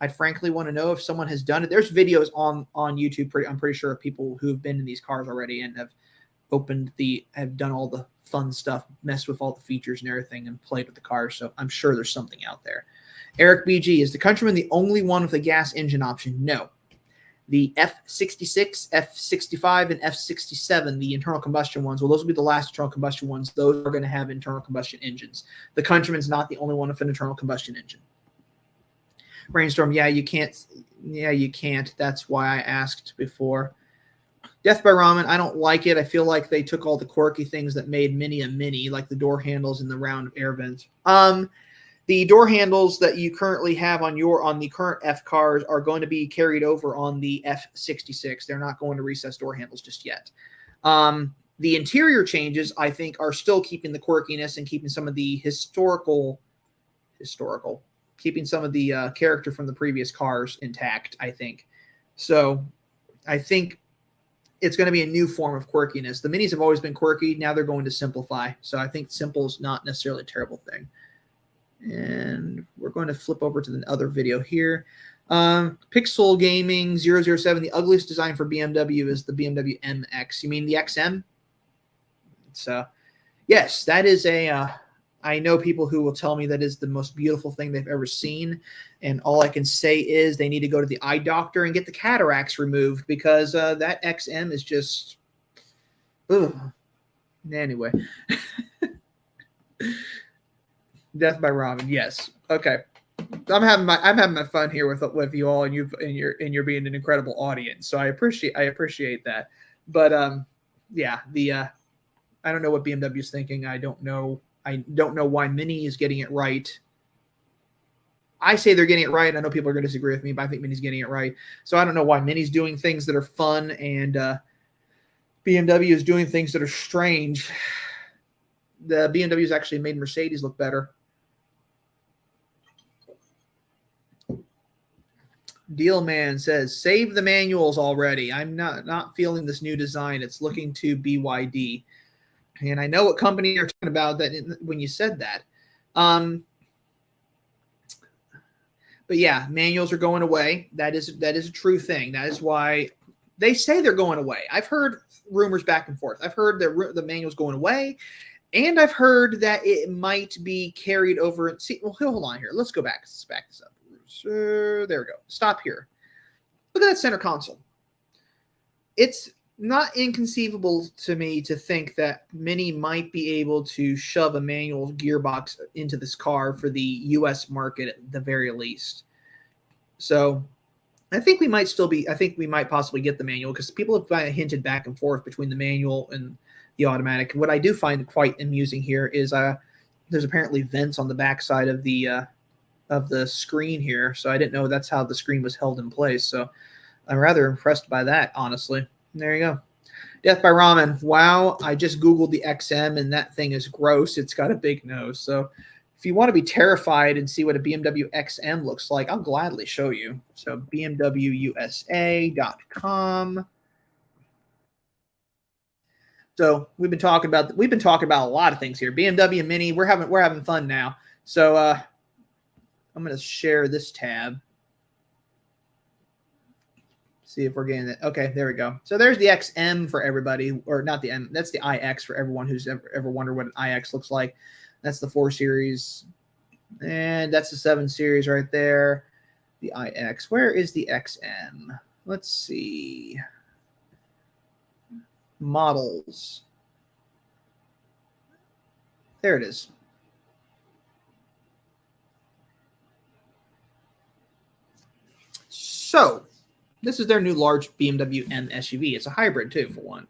I'd frankly want to know if someone has done it. There's videos on YouTube. I'm pretty sure of people who have been in these cars already and have done all the fun stuff, messed with all the features and everything, and played with the cars. So I'm sure there's something out there. Eric BG, is the Countryman the only one with a gas engine option? No. The F66, F65, and F67, the internal combustion ones, well, those will be the last internal combustion ones. Those are going to have internal combustion engines. The Countryman's not the only one with an internal combustion engine. Brainstorm. Yeah, you can't. Yeah, you can't. That's why I asked before. Death by Ramen, I don't like it. I feel like they took all the quirky things that made Mini a Mini, like the door handles and the round air vents. The door handles that you currently have on the current F cars are going to be carried over on the F66. They're not going to recess door handles just yet. The interior changes, I think, are still keeping the quirkiness and keeping some of the historical, keeping some of the character from the previous cars intact, I think. So I think it's going to be a new form of quirkiness. The Minis have always been quirky. Now they're going to simplify. So I think simple is not necessarily a terrible thing. And we're going to flip over to the other video here. Pixel Gaming 007. The ugliest design for BMW is the BMW MX. You mean the XM? So, yes, that is a... I know people who will tell me that is the most beautiful thing they've ever seen. And all I can say is they need to go to the eye doctor and get the cataracts removed because that XM is just... Ugh. Anyway. Death by Ramen. Yes. Okay. I'm having my fun here with you all, and you're being an incredible audience. So I appreciate that. But yeah, I don't know what BMW is thinking. I don't know why Mini is getting it right. I say they're getting it right. I know people are going to disagree with me, but I think Mini's getting it right. So I don't know why Mini's doing things that are fun and BMW is doing things that are strange. The BMW's actually made Mercedes look better. Dealman says, save the manuals already. I'm not feeling this new design. It's looking too BYD. And I know what company you're talking about when you said that. But yeah, manuals are going away. That is a true thing. That is why they say they're going away. I've heard rumors back and forth. I've heard that the manual's going away, and I've heard that it might be carried over. See, well, hold on here. Let's go back. Let's back this up. There we go. Stop here. Look at that center console. It's not inconceivable to me to think that Mini might be able to shove a manual gearbox into this car for the U.S. market at the very least. So I think we might possibly get the manual because people have kind of hinted back and forth between the manual and the automatic. What I do find quite amusing here is there's apparently vents on the backside of the screen here. So I didn't know that's how the screen was held in place. So I'm rather impressed by that, honestly. There you go. Death by Ramen. Wow, I just Googled the XM, and that thing is gross. It's got a big nose. So if you want to be terrified and see what a BMW XM looks like, I'll gladly show you. So bmwusa.com. So we've been talking about a lot of things here. BMW and Mini, we're having fun now. So I'm going to share this tab. See if we're getting it. Okay, there we go. So there's the XM for everybody, or not the M. That's the iX for everyone who's ever wondered what an iX looks like. That's the 4 Series, and that's the 7 Series right there. The iX. Where is the XM? Let's see. Models. There it is. So this is their new large BMW M SUV. It's a hybrid too, for one.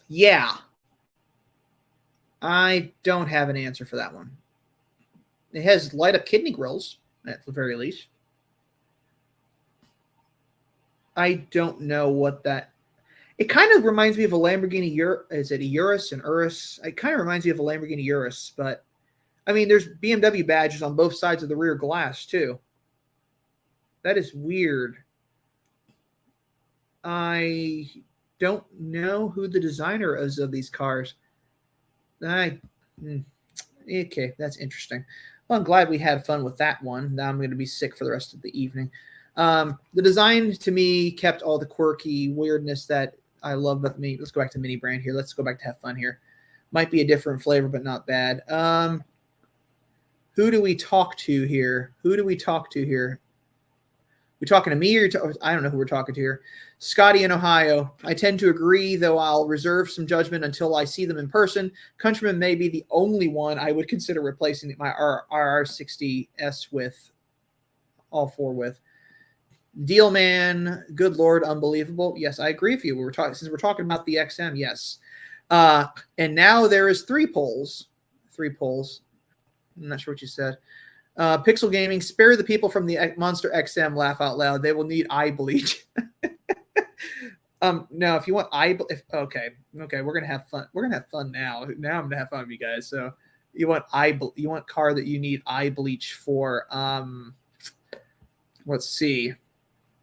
Yeah. I don't have an answer for that one. It has light-up kidney grills, at the very least. I don't know what that... It kind of reminds me of a Lamborghini Urus. Is it a Urus and Urus? It kind of reminds me of a Lamborghini Urus, but... I mean, there's BMW badges on both sides of the rear glass, too. That is weird. I don't know who the designer is of these cars. Okay, that's interesting. Well, I'm glad we had fun with that one. Now I'm going to be sick for the rest of the evening. The design, to me, kept all the quirky weirdness that I love with me. Let's go back to Mini brand here. Let's go back to have fun here. Might be a different flavor, but not bad. Who do we talk to here? We talking to me or I don't know who we're talking to here. Scotty in Ohio. I tend to agree, though I'll reserve some judgment until I see them in person. Countryman may be the only one I would consider replacing my RR60S with, all four with. Deal Man, good Lord, unbelievable. Yes, I agree with you. Since we're talking about the XM, yes. And now there is 3 polls. 3 polls. I'm not sure what you said. Pixel Gaming, spare the people from the Monster XM, laugh out loud. They will need eye bleach. No, if you want okay, we're gonna have fun. We're gonna have fun now. Now I'm gonna have fun with you guys. So you want car that you need eye bleach for. Let's see.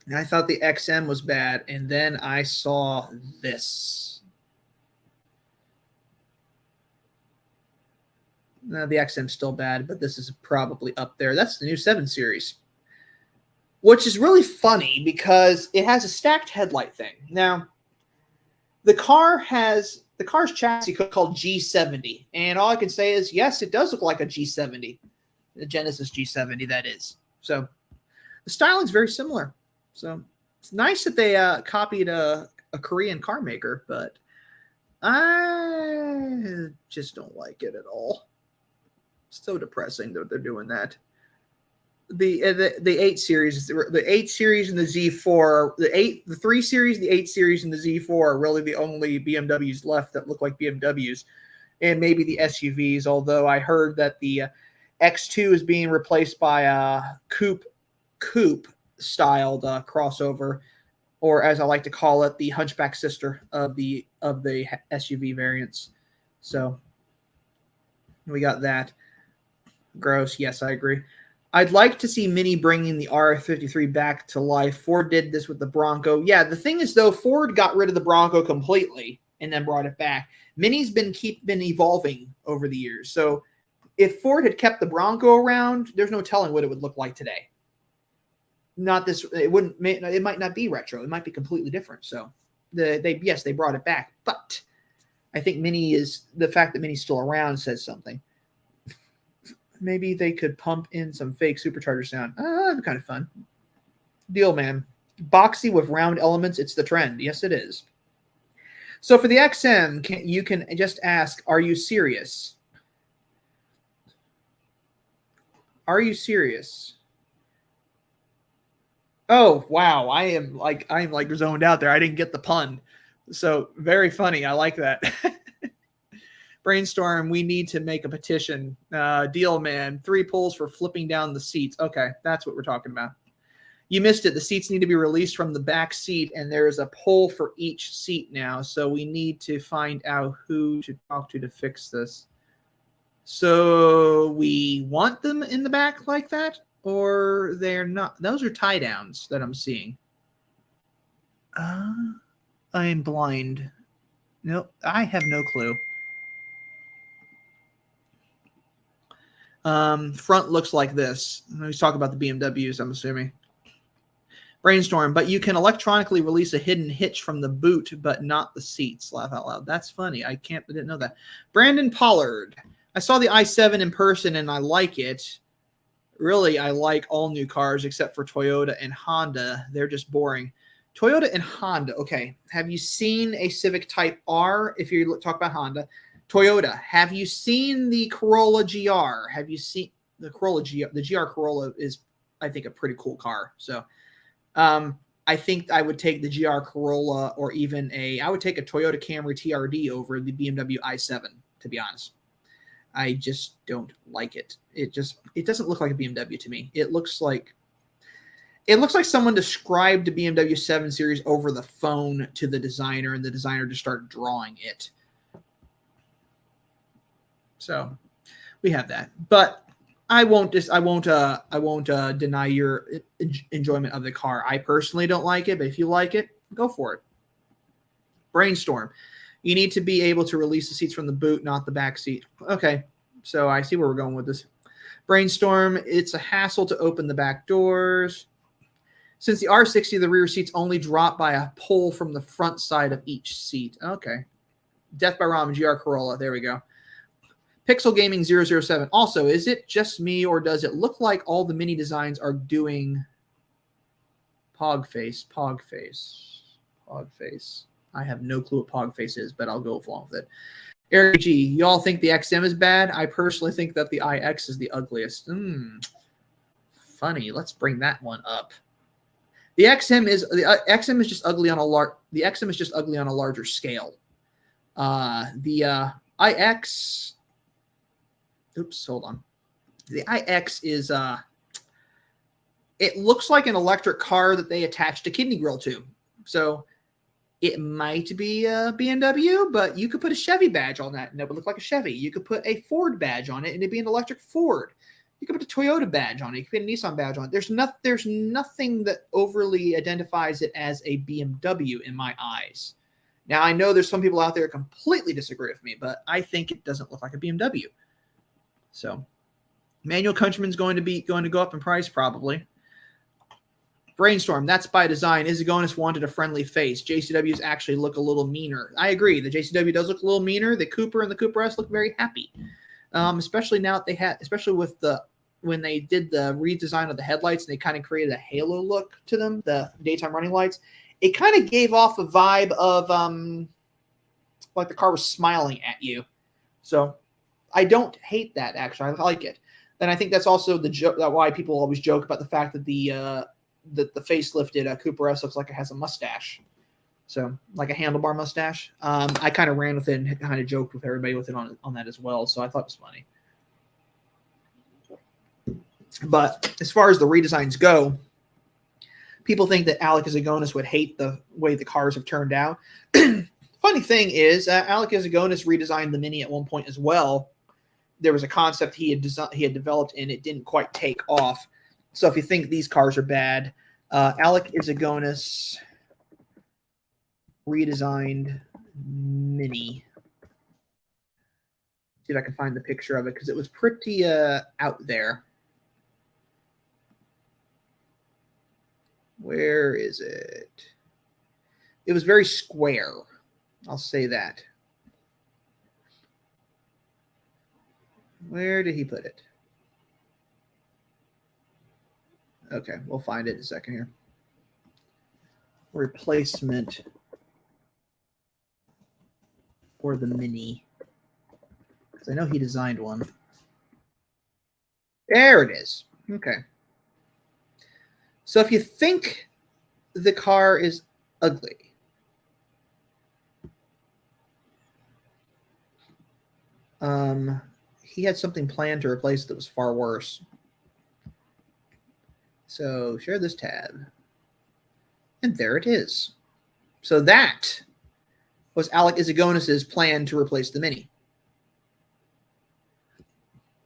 And I thought the XM was bad, and then I saw this. No, the XM's still bad, but this is probably up there. That's the new 7 Series, which is really funny because it has a stacked headlight thing. Now, the car's chassis called G70, and all I can say is, yes, it does look like a G70, the Genesis G70, that is. So the styling's very similar. So it's nice that they copied a Korean car maker, but I just don't like it at all. So depressing that they're doing that. The 8 series, the 8 series and the Z4, the 3 series, the 8 series, and the Z4 are really the only BMWs left that look like BMWs, and maybe the SUVs. Although I heard that the X2 is being replaced by a coupe styled crossover, or as I like to call it, the hunchback sister of the SUV variants. So we got that. Gross. Yes, I agree. I'd like to see Mini bringing the R53 back to life. Ford did this with the Bronco. Yeah, the thing is, though, Ford got rid of the Bronco completely and then brought it back. Mini's been evolving over the years. So if Ford had kept the Bronco around, there's no telling what it would look like today. Not this. It might not be retro. It might be completely different. So they brought it back, but I think the fact that Mini's still around says something. Maybe they could pump in some fake supercharger sound. That'd be kind of fun. Deal Man. Boxy with round elements. It's the trend. Yes, it is. So for the XM, you can just ask, are you serious? Are you serious? Oh, wow. I am like zoned out there. I didn't get the pun. So very funny. I like that. Brainstorm, we need to make a petition. Deal Man, 3 polls for flipping down the seats. Okay, that's what we're talking about. You missed it. The seats need to be released from the back seat, and there is a poll for each seat now. So we need to find out who to talk to fix this. So we want them in the back like that, or they're not? Those are tie downs that I'm seeing. I am blind. No, I have no clue. Front looks like this. He's talking about the BMWs, I'm assuming. Brainstorm, but you can electronically release a hidden hitch from the boot, but not the seats. Laugh out loud. That's funny. I didn't know that. Brandon Pollard. I saw the i7 in person and I like it. Really, I like all new cars except for Toyota and Honda. They're just boring. Toyota and Honda. Okay. Have you seen a Civic Type R? If you talk about Honda. Toyota, have you seen the Corolla GR? Have you seen the Corolla GR? The GR Corolla is, I think, a pretty cool car. So I think I would take the GR Corolla, or even I would take a Toyota Camry TRD over the BMW i7, to be honest. I just don't like it. It doesn't look like a BMW to me. It looks like someone described the BMW 7 Series over the phone to the designer, and the designer just started drawing it. So we have that, but I won't deny your enjoyment of the car. I personally don't like it, but if you like it, go for it. Brainstorm. You need to be able to release the seats from the boot, not the back seat. Okay, so I see where we're going with this. Brainstorm. It's a hassle to open the back doors. Since the R60, the rear seats only drop by a pull from the front side of each seat. Okay. Death by Ramen, GR Corolla. There we go. Pixel Gaming 007. Also, is it just me, or does it look like all the Mini designs are doing Pog face. I have no clue what Pog face is, but I'll go along with it. Eric G, y'all think the XM is bad? I personally think that the IX is the ugliest. Funny. Let's bring that one up. The XM is just ugly on a larger scale. The IX. Oops, hold on. The IX is it looks like an electric car that they attached a kidney grill to. So it might be a BMW, but you could put a Chevy badge on that and it would look like a Chevy. You could put a Ford badge on it and it'd be an electric Ford. You could put a Toyota badge on it. You could put a Nissan badge on it. There's nothing that overly identifies it as a BMW in my eyes. Now, I know there's some people out there who completely disagree with me, but I think it doesn't look like a BMW. So manual Countryman's going to go up in price probably. Brainstorm, that's by design. Izagonis wanted a friendly face. JCWs actually look a little meaner. I agree. The JCW does look a little meaner. The Cooper and the Cooper S look very happy. Especially now that especially with when they did the redesign of the headlights and they kind of created a halo look to them, the daytime running lights. It kind of gave off a vibe of like the car was smiling at you. So I don't hate that, actually. I like it. And I think that's also why people always joke about the fact that the facelifted Cooper S looks like it has a mustache. So like a handlebar mustache. I kind of ran with it and kind of joked with everybody with it on that as well. So I thought it was funny. But as far as the redesigns go, people think that Alec Izagonis would hate the way the cars have turned out. Funny thing is, Alec Izagonis redesigned the Mini at one point as well. There was a concept he had developed and it didn't quite take off. So if you think these cars are bad, Alec Izagonis redesigned Mini. See if I can find the picture of it because it was pretty out there. Where is it? It was very square. I'll say that. Where did he put it? Okay, we'll find it in a second here. Replacement for the Mini. Because I know he designed one. There it is. Okay. So if you think the car is ugly, he had something planned to replace that was far worse. So share this tab. And there it is. So that was Alec Izagonis's plan to replace the Mini.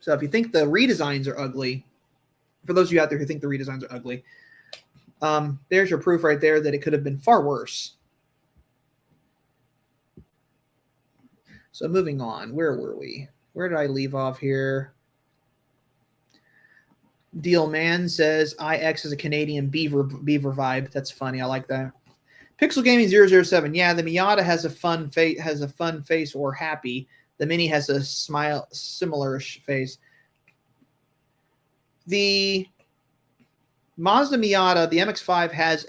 So if you think the redesigns are ugly, for those of you out there who think the redesigns are ugly, there's your proof right there that it could have been far worse. So moving on, where were we? Where did I leave off here? Deal Man says IX is a Canadian beaver vibe. That's funny. I like that. Pixel Gaming 007. Yeah, the Miata has a fun face or happy. The Mini has a similar face. The Mazda Miata, the MX-5 has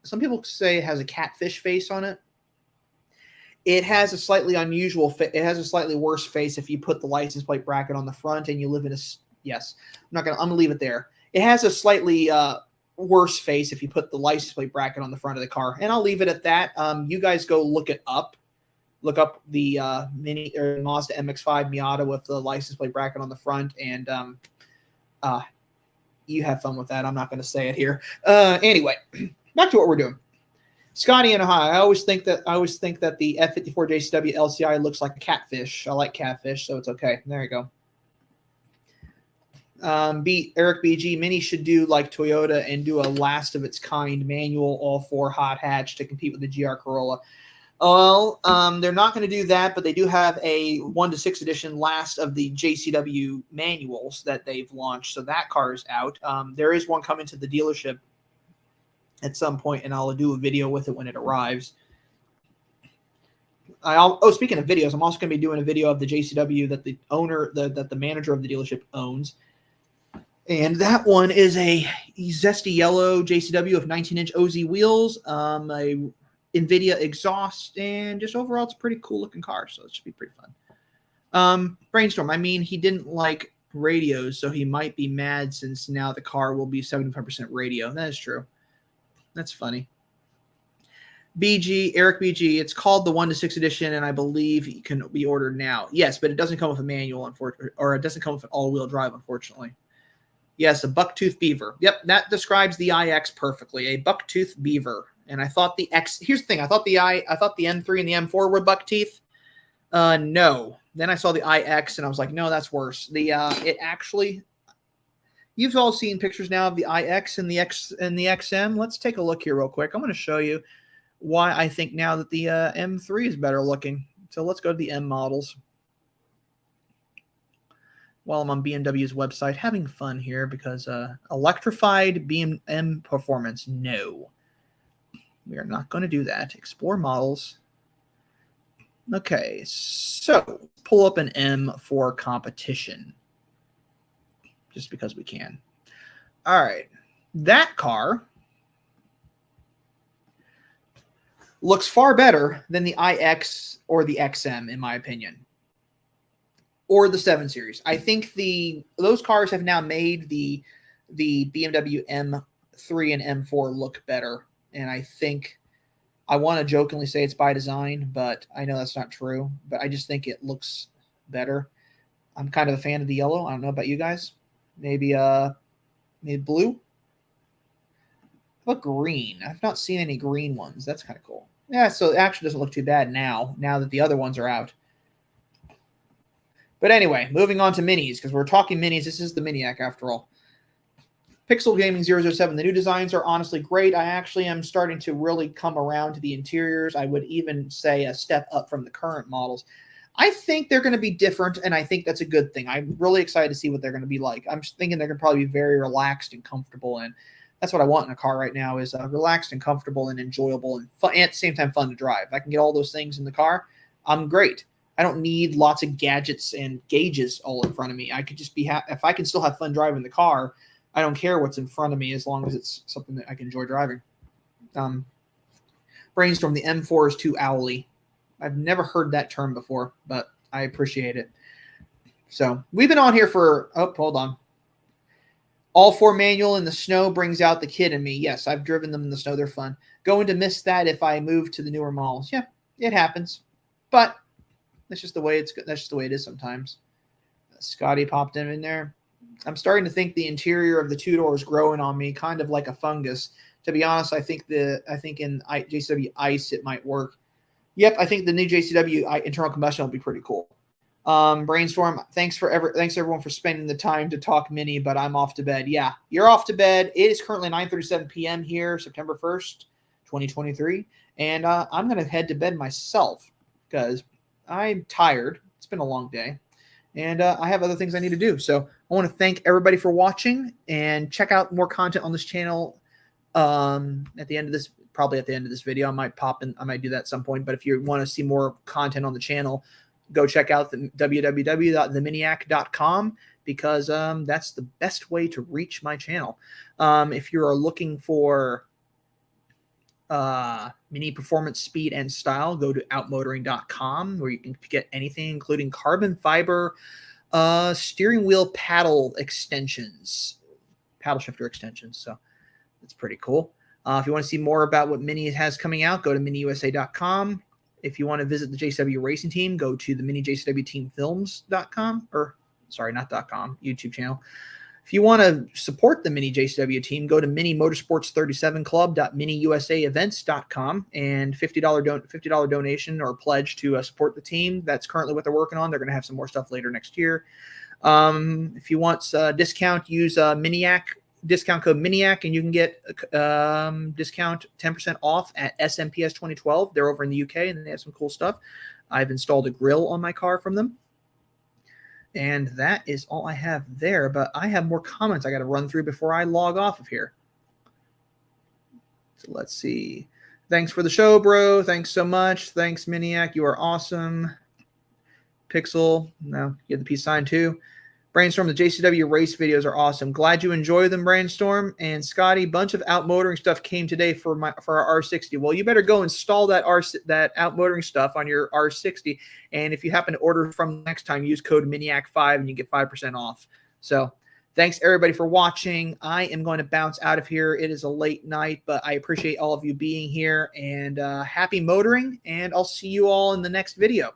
some people say it has a catfish face on it. It has a slightly unusual it has a slightly worse face if you put the license plate bracket on the front and you live in a, yes, I'm gonna leave it there. It has a slightly worse face if you put the license plate bracket on the front of the car. And I'll leave it at that. You guys go look it up. Look up the Mini or Mazda MX-5 Miata with the license plate bracket on the front, and you have fun with that. I'm not going to say it here. Anyway, back to what we're doing. Scotty in Ohio. I always think that the F54 JCW LCI looks like a catfish. I like catfish, so it's okay. There you go. Eric BG, Mini should do like Toyota and do a last of its kind manual all-4 hot hatch to compete with the GR Corolla. Well, they're not going to do that, but they do have a 1-6 edition last of the JCW manuals that they've launched. So that car is out. There is one coming to the dealership at some point, and I'll do a video with it when it arrives. Speaking of videos, I'm also going to be doing a video of the JCW that the owner, that the manager of the dealership owns. And that one is a zesty yellow JCW with 19-inch OZ wheels, a NVIDIA exhaust, and just overall, it's a pretty cool looking car. So it should be pretty fun. Brainstorm. I mean, he didn't like radios, so he might be mad since now the car will be 75% radio. That is true. That's funny. BG, Eric BG, it's called the 1-6 edition, and I believe it can be ordered now. Yes, but it doesn't come with a manual, unfortunately, or it doesn't come with an all-wheel drive, unfortunately. Yes, a bucktooth beaver. Yep, that describes the iX perfectly. A bucktooth beaver. And I thought the X. Here's the thing. I thought the M3 and the M4 were buck teeth. No. Then I saw the iX, and I was like, no, that's worse. It actually. You've all seen pictures now of the iX and the XM. Let's take a look here real quick. I'm going to show you why I think now that the M3 is better looking. So let's go to the M models. While I'm on BMW's website, having fun here because electrified M performance, no. We are not going to do that. Explore models. Okay, so pull up an M for competition. Just because we can. All right. That car looks far better than the iX or the XM, in my opinion. Or the 7 Series. I think those cars have now made the BMW M3 and M4 look better. And I think I want to jokingly say it's by design, but I know that's not true. But I just think it looks better. I'm kind of a fan of the yellow. I don't know about you guys. Maybe blue. How about green? I've not seen any green ones. That's kind of cool. Yeah, so it actually doesn't look too bad now that the other ones are out. But anyway, moving on to minis, because we're talking minis. This is the Miniac after all. Pixel Gaming 007. The new designs are honestly great. I actually am starting to really come around to the interiors. I would even say a step up from the current models. I think they're going to be different, and I think that's a good thing. I'm really excited to see what they're going to be like. I'm thinking they're going to probably be very relaxed and comfortable, and that's what I want in a car right now is relaxed and comfortable and enjoyable and fun, and at the same time fun to drive. If I can get all those things in the car, I'm great. I don't need lots of gadgets and gauges all in front of me. I could just be if I can still have fun driving the car, I don't care what's in front of me as long as it's something that I can enjoy driving. Brainstorm, the M4 is too owly. I've never heard that term before, but I appreciate it. So we've been on here for, hold on. All 4 manual in the snow brings out the kid in me. Yes, I've driven them in the snow. They're fun. Going to miss that if I move to the newer models. Yeah, it happens. But that's just the way that's just the way it is sometimes. Scotty popped in there. I'm starting to think the interior of the 2-door is growing on me, kind of like a fungus. To be honest, I think in JCW Ice it might work. Yep, I think the new JCW internal combustion will be pretty cool. Brainstorm, thanks everyone for spending the time to talk Mini, but I'm off to bed. Yeah, you're off to bed. It is currently 9:37 p.m. here, September 1st, 2023, and I'm going to head to bed myself because I'm tired. It's been a long day, and I have other things I need to do. So I want to thank everybody for watching, and check out more content on this channel at the end of this. Probably at the end of this video, I might do that at some point. But if you want to see more content on the channel, go check out the www.theminiac.com because that's the best way to reach my channel. If you are looking for mini performance, speed, and style, go to outmotoring.com where you can get anything, including carbon fiber steering wheel paddle shifter extensions. So it's pretty cool. If you want to see more about what Mini has coming out, go to miniusa.com. If you want to visit the JCW Racing Team, go to the Mini JCW Team Films.com, or sorry, not .com, YouTube channel. If you want to support the Mini JCW Team, go to Mini Motorsports 37 Club.miniusaevents.com and $50 donation or pledge to support the team. That's currently what they're working on. They're going to have some more stuff later next year. If you want discount, use Miniac. Discount code Miniac, and you can get discount 10% off at SMPS 2012. They're over in the UK, and they have some cool stuff. I've installed a grill on my car from them. And that is all I have there, but I have more comments I got to run through before I log off of here. So let's see. Thanks for the show, bro. Thanks so much. Thanks, Miniac. You are awesome. Pixel, now you get the peace sign too. Brainstorm, the JCW race videos are awesome. Glad you enjoy them, Brainstorm. And Scotty, bunch of outmotoring stuff came today for our R60. Well, you better go install that outmotoring stuff on your R60. And if you happen to order from next time, use code Miniac5 and you get 5% off. So thanks everybody for watching. I am going to bounce out of here. It is a late night, but I appreciate all of you being here, and happy motoring, and I'll see you all in the next video.